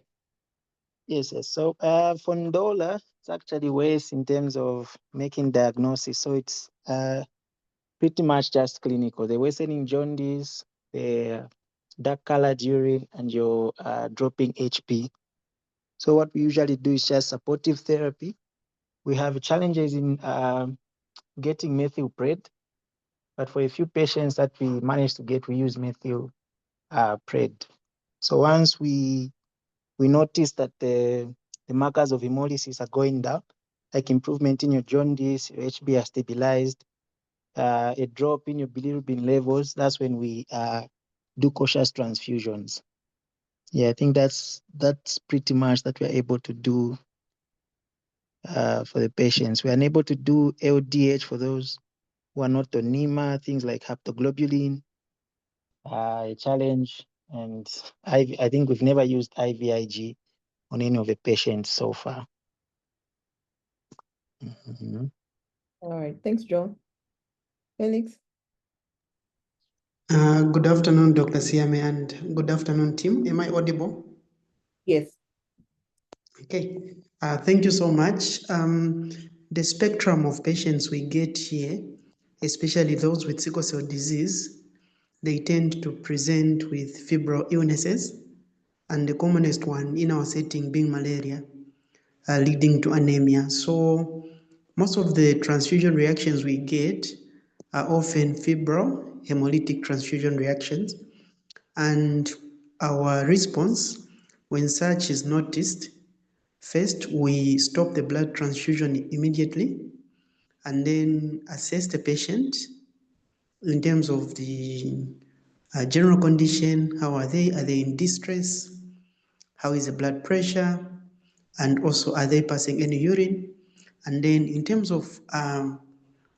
Yes, yes. So, for Ndola, it's actually ways in terms of making diagnosis. So it's pretty much just clinical. The worsening jaundice, the dark colored urine, and your dropping HP. So what we usually do is just supportive therapy. We have challenges in getting methylpred, but for a few patients that we manage to get, we use methylpred. So once we notice that the markers of hemolysis are going down, like improvement in your jaundice, your HB are stabilized, a drop in your bilirubin levels, that's when we do cautious transfusions. Yeah, I think that's pretty much that we're able to do for the patients. We're unable to do LDH for those who are not on NEMA, things like haptoglobulin, a challenge. And I think we've never used IVIG on any of the patients so far. Mhm. All right. Thanks, Joe. Felix? Good afternoon, Dr. Siame, and good afternoon, team. Am I audible? Yes. Okay. Thank you so much. The spectrum of patients we get here, especially those with sickle cell disease, they tend to present with febrile illnesses, and the commonest one in our setting being malaria, leading to anemia. So most of the transfusion reactions we get are often febrile hemolytic transfusion reactions. And our response, when such is noticed, first we stop the blood transfusion immediately and then assess the patient in terms of the general condition. How are they? Are they in distress? How is the blood pressure? And also, are they passing any urine? And then in terms of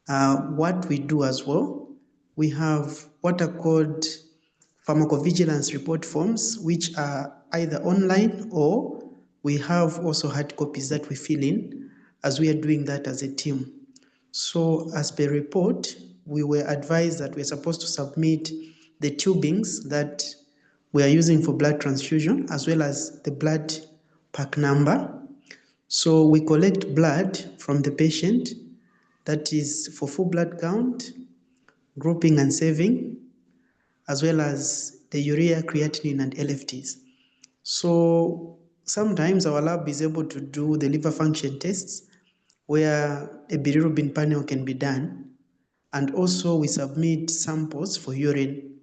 what we do as well, we have what are called pharmacovigilance report forms, which are either online or we have also hard copies that we fill in as we are doing that as a team. So as per report, we were advised that we're supposed to submit the tubings that we are using for blood transfusion as well as the blood pack number. So we collect blood from the patient, that is for full blood count, grouping and saving, as well as the urea, creatinine, and LFTs. So sometimes our lab is able to do the liver function tests where a bilirubin panel can be done. And also we submit samples for urine.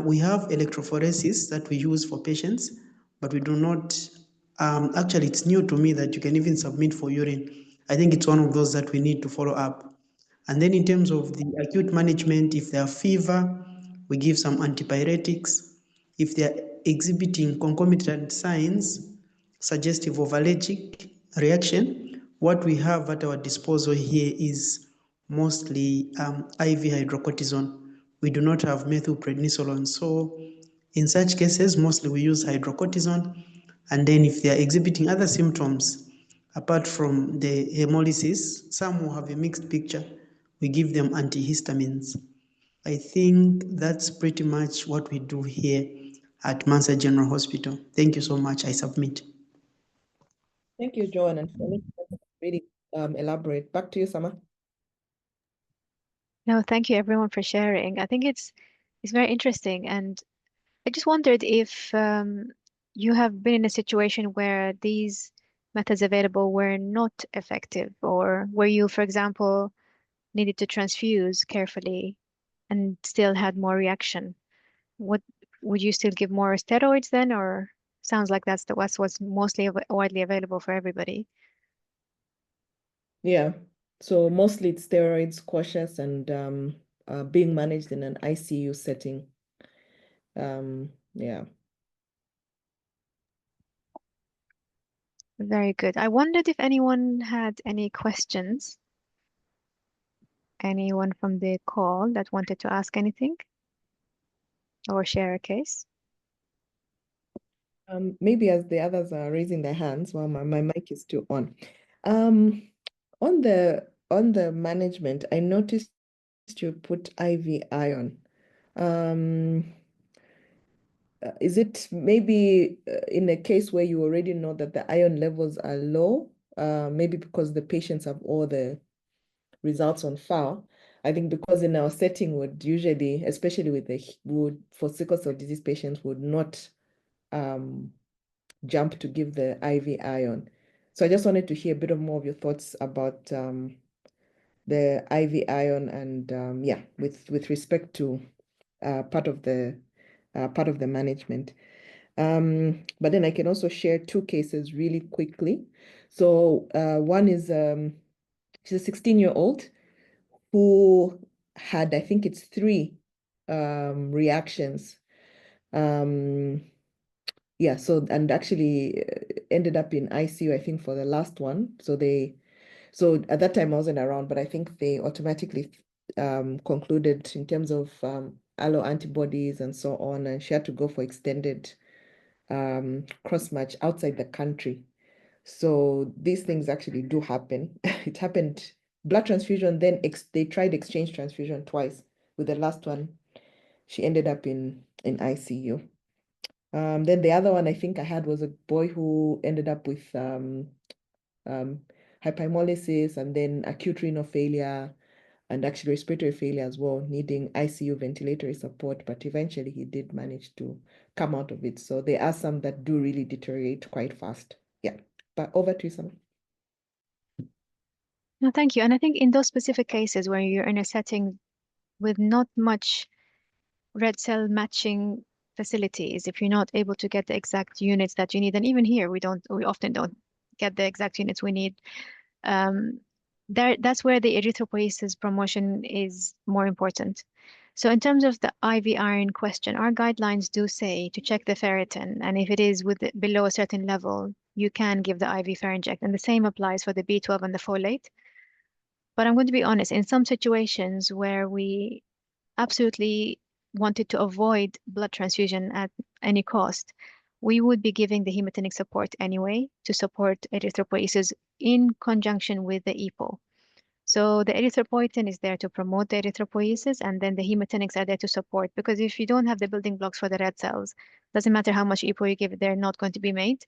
We have electrophoresis that we use for patients, but we do not, actually it's new to me that you can even submit for urine. I think it's one of those that we need to follow up. And then in terms of the acute management, if they have fever, we give some antipyretics. If they are exhibiting concomitant signs suggestive of allergic reaction, what we have at our disposal here is mostly IV hydrocortisone. We do not have methylprednisolone. So in such cases, mostly we use hydrocortisone. And then if they are exhibiting other symptoms, apart from the hemolysis, some will have a mixed picture. We give them antihistamines. I think that's pretty much what we do here at Mansa General Hospital. Thank you so much. I submit. Thank you, Joan and Felix. That's really elaborate. Back to you, Sama. No, thank you everyone for sharing. I think it's very interesting, and I just wondered if you have been in a situation where these methods available were not effective, or where you, for example, needed to transfuse carefully and still had more reaction. What would you still give more steroids then, or sounds like that's what's mostly widely available for everybody? Yeah. So mostly it's steroids, cautious, and being managed in an ICU setting. Yeah. Very good. I wondered if anyone had any questions. Anyone from the call that wanted to ask anything or share a case? Maybe as the others are raising their hands while my mic is still on. On the management, I noticed you put IV iron. Is it maybe in a case where you already know that the iron levels are low, maybe because the patients have all the results on file? I think because in our setting would usually, especially with for sickle cell disease patients, would not jump to give the IV iron. So I just wanted to hear a bit more of your thoughts about the IV iron and yeah, with respect to part of the management. But then I can also share two cases really quickly. So one is she's a 16-year-old who had, I think it's 3 reactions. Yeah, so and actually ended up in ICU, I think, for the last one. So at that time I wasn't around, but I think they automatically concluded in terms of allo antibodies and so on, and she had to go for extended cross-match outside the country. So these things actually do happen. It happened, blood transfusion, then they tried exchange transfusion twice. With the last one, she ended up in ICU. Then the other one I think I had was a boy who ended up with hyperemesis and then acute renal failure and actually respiratory failure as well, needing ICU ventilatory support, but eventually he did manage to come out of it. So there are some that do really deteriorate quite fast. Yeah, but over to you, Sam. No, thank you. And I think in those specific cases where you're in a setting with not much red cell matching facilities, if you're not able to get the exact units that you need, and even here we often don't get the exact units we need, that's where the erythropoiesis promotion is more important. So in terms of the IV iron question, our guidelines do say to check the ferritin, and if it is below a certain level, you can give the IV Ferinject, and the same applies for the B12 and the folate. But I'm going to be honest, in some situations where we absolutely wanted to avoid blood transfusion at any cost, we would be giving the hematinic support anyway to support erythropoiesis in conjunction with the EPO. So the erythropoietin is there to promote the erythropoiesis, and then the hematinics are there to support, because if you don't have the building blocks for the red cells, doesn't matter how much EPO you give, they're not going to be made.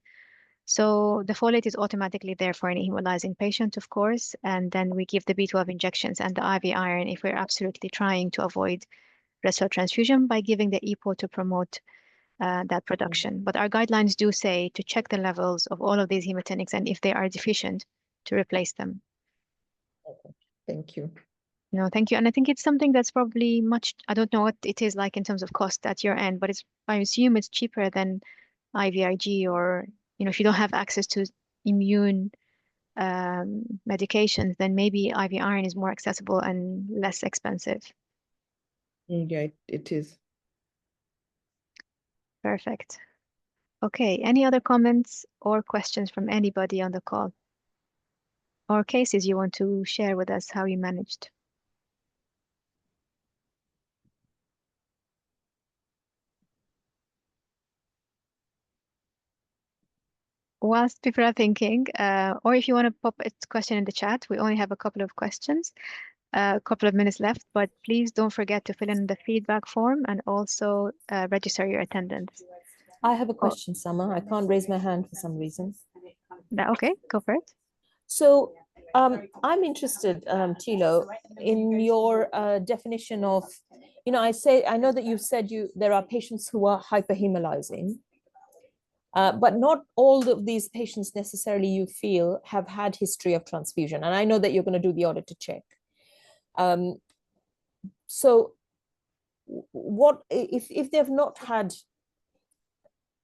So the folate is automatically there for any hemolyzing patient, of course, and then we give the B12 injections and the IV iron if we're absolutely trying to avoid red cell transfusion by giving the EPO to promote that production. But our guidelines do say to check the levels of all of these hematinics, and if they are deficient, to replace them. Okay. Thank you. No, thank you. And I think it's something that's probably I don't know what it is like in terms of cost at your end, but I assume it's cheaper than IVIG, or, if you don't have access to immune medications, then maybe IV iron is more accessible and less expensive. Yeah, it is. Perfect. Okay, any other comments or questions from anybody on the call? Or cases you want to share with us how you managed? Whilst people are thinking, or if you want to pop a question in the chat, we only have a couple of questions, a couple of minutes left, but please don't forget to fill in the feedback form and also register your attendance. I have a question, Sama. I can't raise my hand for some reason. Okay, go for it. So I'm interested, Tilo, in your definition of, I know that you've said there are patients who are hyperhemolyzing, but not all of these patients necessarily, you feel, have had history of transfusion. And I know that you're going to do the audit to check. So what if they've not had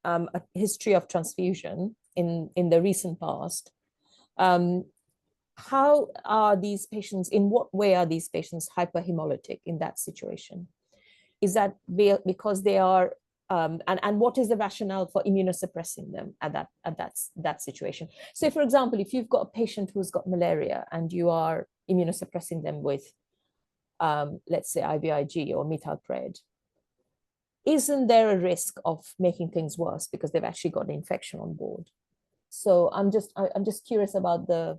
a history of transfusion in the recent past, how are these patients, in what way are these patients hyperhemolytic in that situation? Is that because they are, and what is the rationale for immunosuppressing them at that situation? So for example, if you've got a patient who's got malaria and you are immunosuppressing them with, let's say IVIG or methylpred, isn't there a risk of making things worse because they've actually got an infection on board? So I'm just curious about the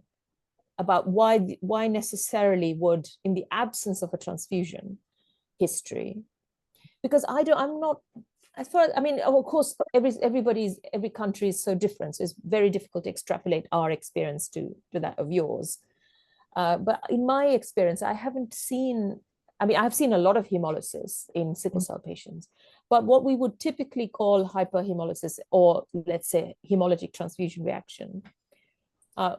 about why necessarily would, in the absence of a transfusion history, because I'm not, as far as, I mean, of course, every country is so different. So it's very difficult to extrapolate our experience to that of yours. But in my experience, I haven't seen, I mean, I've seen a lot of hemolysis in sickle cell patients, but what we would typically call hyperhemolysis, or let's say hemolytic transfusion reaction,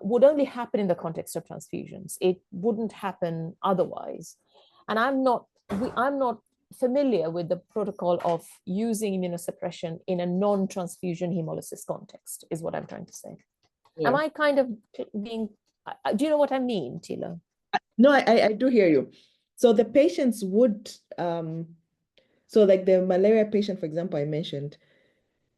would only happen in the context of transfusions. It wouldn't happen otherwise. And I'm not familiar with the protocol of using immunosuppression in a non-transfusion hemolysis context, is what I'm trying to say. Yeah. Am I kind of being, do you know what I mean, Tila? No, I do hear you. So the patients would, so like the malaria patient, for example, I mentioned,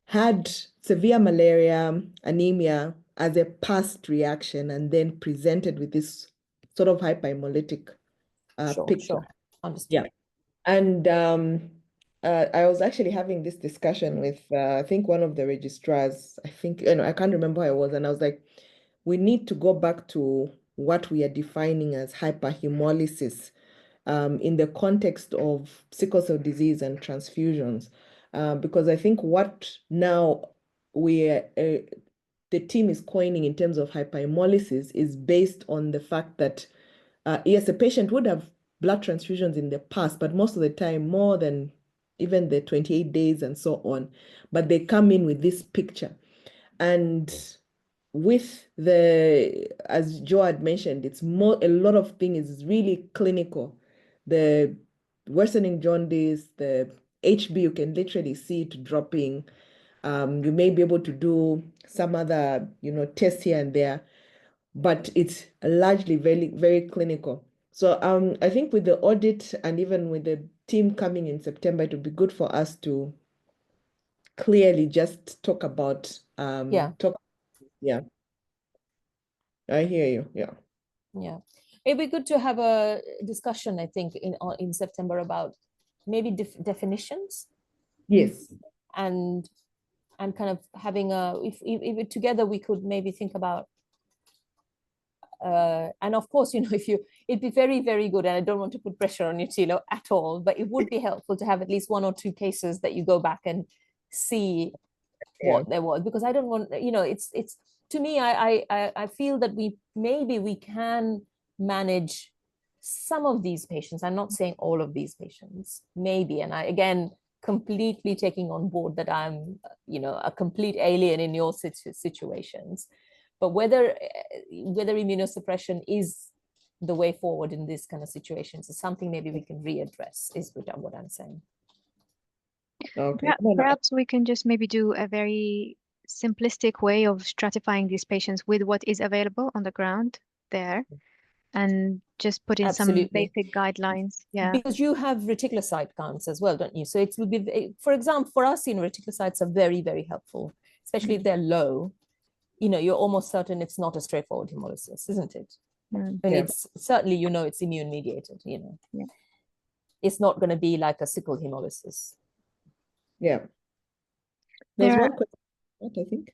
had severe malaria, anemia as a past reaction, and then presented with this sort of hyperhemolytic picture. Sure. Understood. Yeah. And I was actually having this discussion with, I think one of the registrars, I think, I can't remember who I was, and I was like, we need to go back to what we are defining as hyperhemolysis in the context of sickle cell disease and transfusions. Because I think what now the team is coining in terms of hyperhemolysis is based on the fact that, yes, a patient would have blood transfusions in the past, but most of the time, more than even the 28 days and so on, but they come in with this picture. And with as Joe had mentioned, it's a lot of things is really clinical. The worsening jaundice, the HB, you can literally see it dropping. You may be able to do some other, tests here and there, but it's largely very, very clinical. So I think with the audit and even with the team coming in September, it would be good for us to clearly just talk about Yeah. Yeah. I hear you. Yeah. Yeah. It'd be good to have a discussion, I think, in September about maybe definitions. Yes. And kind of having if together we could maybe think about, and of course, it'd be very, very good. And I don't want to put pressure on you, Tilo, at all, but it would be helpful to have at least 1 or 2 cases that you go back and see what there was, because I don't want, it's to me, I feel that we can manage some of these patients. I'm not saying all of these patients, maybe, and I, again, completely taking on board that I'm, a complete alien in your situations, but whether immunosuppression is the way forward in this kind of situations is something maybe we can readdress, is what I'm saying. Okay. Yeah, perhaps we can just maybe do a very simplistic way of stratifying these patients with what is available on the ground there, and just put in some Absolutely. basic guidelines. Yeah. Because you have reticulocyte counts as well, don't you? So it will be, for example, for us, reticulocytes are very, very helpful, especially if they're low. You're almost certain it's not a straightforward hemolysis, isn't it? And it's certainly, it's immune mediated, Yeah. It's not going to be like a sickle hemolysis. Yeah. There's one question, I think.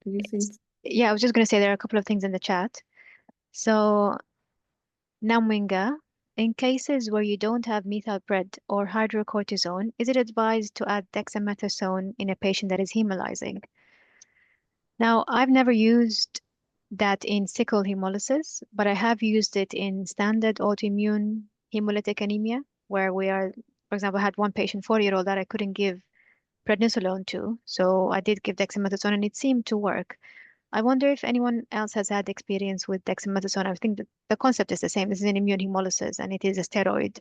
Did you see? Yeah, I was just going to say there are a couple of things in the chat. So, Namwinga, in cases where you don't have methylpred or hydrocortisone, is it advised to add dexamethasone in a patient that is hemolyzing? Now, I've never used that in sickle hemolysis, but I have used it in standard autoimmune hemolytic anemia, where for example, I had one patient, 4-year-old, that I couldn't give prednisolone to. So I did give dexamethasone and it seemed to work. I wonder if anyone else has had experience with dexamethasone. I think that the concept is the same. This is an immune hemolysis and it is a steroid.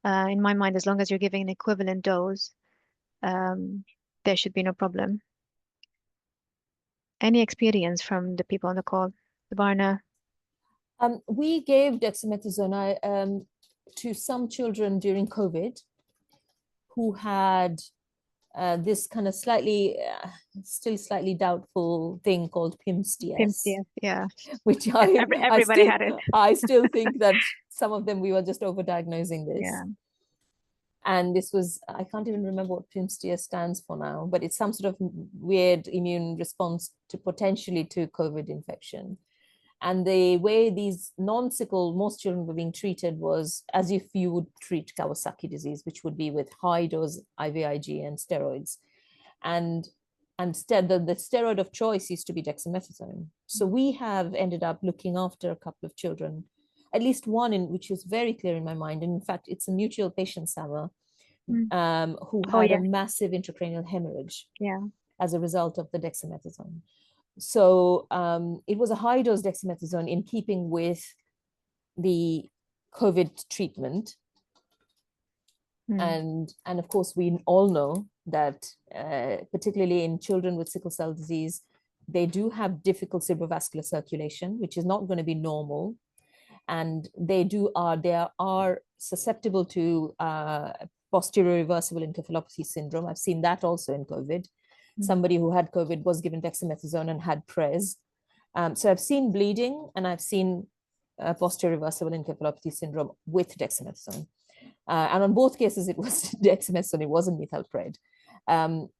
In my mind, as long as you're giving an equivalent dose, there should be no problem. Any experience from the people on the call? Barna? We gave dexamethasone to some children during COVID who had this kind of still slightly doubtful thing called PIMS-DS. PIMS-DS, yeah. Which everybody had it. I still think that some of them, we were just overdiagnosing this. Yeah. And this was, I can't even remember what PIMS-DS stands for now, but it's some sort of weird immune response to potentially to COVID infection. And the way these non-sickle, most children were being treated was as if you would treat Kawasaki disease, which would be with high dose IVIG and steroids. And instead, the steroid of choice used to be dexamethasone. So we have ended up looking after a couple of children, at least one in which is very clear in my mind. And in fact, it's a mutual patient, Sama, who had a massive intracranial hemorrhage as a result of the dexamethasone. So it was a high dose dexamethasone in keeping with the COVID treatment. And of course, we all know that particularly in children with sickle cell disease, they do have difficult cerebrovascular circulation, which is not going to be normal. And they are susceptible to posterior reversible encephalopathy syndrome. I've seen that also in COVID. Somebody who had COVID was given dexamethasone and had PRES. So I've seen bleeding and I've seen posterior reversible encephalopathy syndrome with dexamethasone. And on both cases, it was dexamethasone, it wasn't methylpred.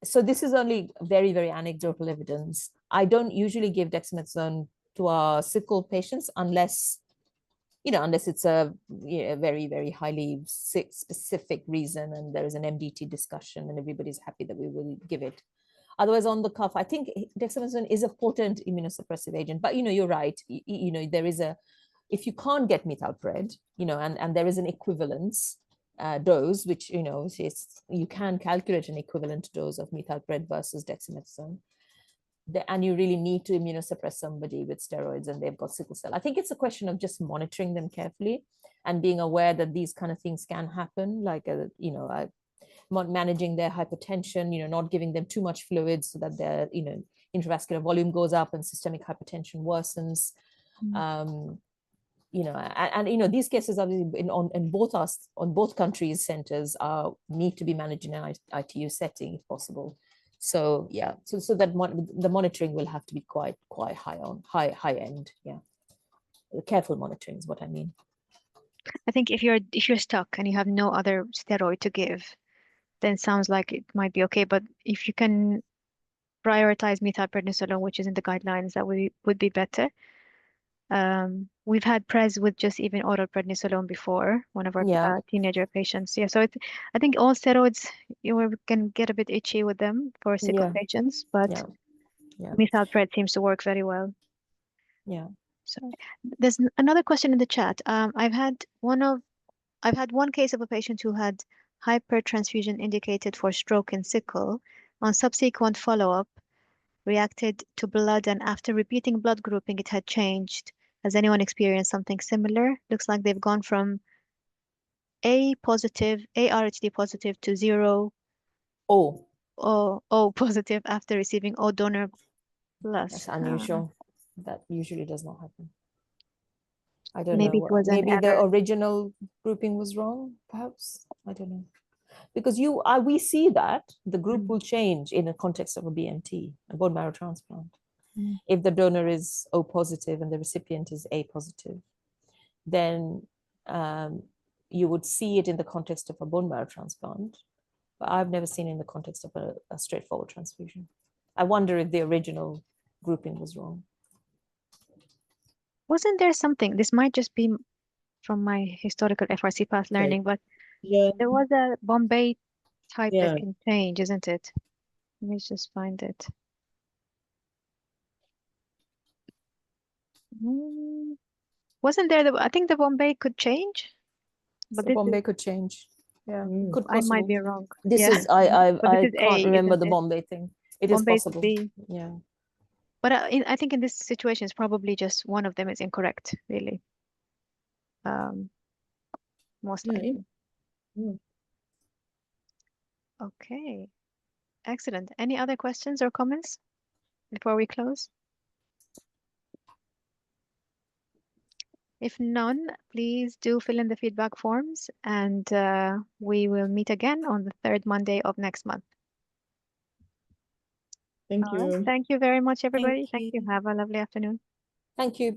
So this is only very, very anecdotal evidence. I don't usually give dexamethasone to our sickle patients unless it's a very, very highly specific reason and there is an MDT discussion and everybody's happy that we will give it. Otherwise, on the cuff, I think dexamethasone is a potent immunosuppressive agent. But you're right. There is if you can't get methylpred, and there is an equivalence dose, which you can calculate an equivalent dose of methylpred versus dexamethasone. And you really need to immunosuppress somebody with steroids and they've got sickle cell. I think it's a question of just monitoring them carefully and being aware that these kind of things can happen, like managing their hypertension, not giving them too much fluids so that their intravascular volume goes up and systemic hypertension worsens. These cases obviously on both countries' centers need to be managed in an ITU setting if possible. So yeah, so that the monitoring will have to be quite high end. Yeah, careful monitoring is what I mean. I think if you're stuck and you have no other steroid to give, then it sounds like it might be okay. But if you can prioritize methylprednisolone, which is in the guidelines, that would be better. We've had PRES with just even oral prednisolone before, one of our teenager patients. Yeah, so I think all steroids, we can get a bit itchy with them for sickle patients, but methylpred seems to work very well. Yeah. So there's another question in the chat. I've had one case of a patient who had hypertransfusion indicated for stroke and sickle. On subsequent follow-up, reacted to blood, and after repeating blood grouping, it had changed. Has anyone experienced something similar? Looks like they've gone from A positive, ARHD positive to 0 O positive after receiving O donor plus. That's unusual. That usually does not happen. I don't Maybe know. it was Maybe an the error. original grouping was wrong, perhaps. I don't know. Because we see that the group will change in the context of a BMT, a bone marrow transplant. If the donor is O positive and the recipient is A positive, then you would see it in the context of a bone marrow transplant. But I've never seen it in the context of a straightforward transfusion. I wonder if the original grouping was wrong. Wasn't there something, this might just be from my historical FRC path learning, but there was a Bombay type that can change, isn't it? Let me just find it. Wasn't there I think the Bombay could change, but So Bombay could change. Yeah, could I might possible. be wrong. This Yeah. is I But this is can't A, remember isn't the it? Bombay thing. It Bombay is possible. B. Yeah. But I think in this situation, it's probably just one of them is incorrect, really. Most likely. Okay, excellent. Any other questions or comments before we close? If none, please do fill in the feedback forms, and we will meet again on the third Monday of next month. Thank All right. you. Thank you very much, everybody. Thank you. Have a lovely afternoon. Thank you.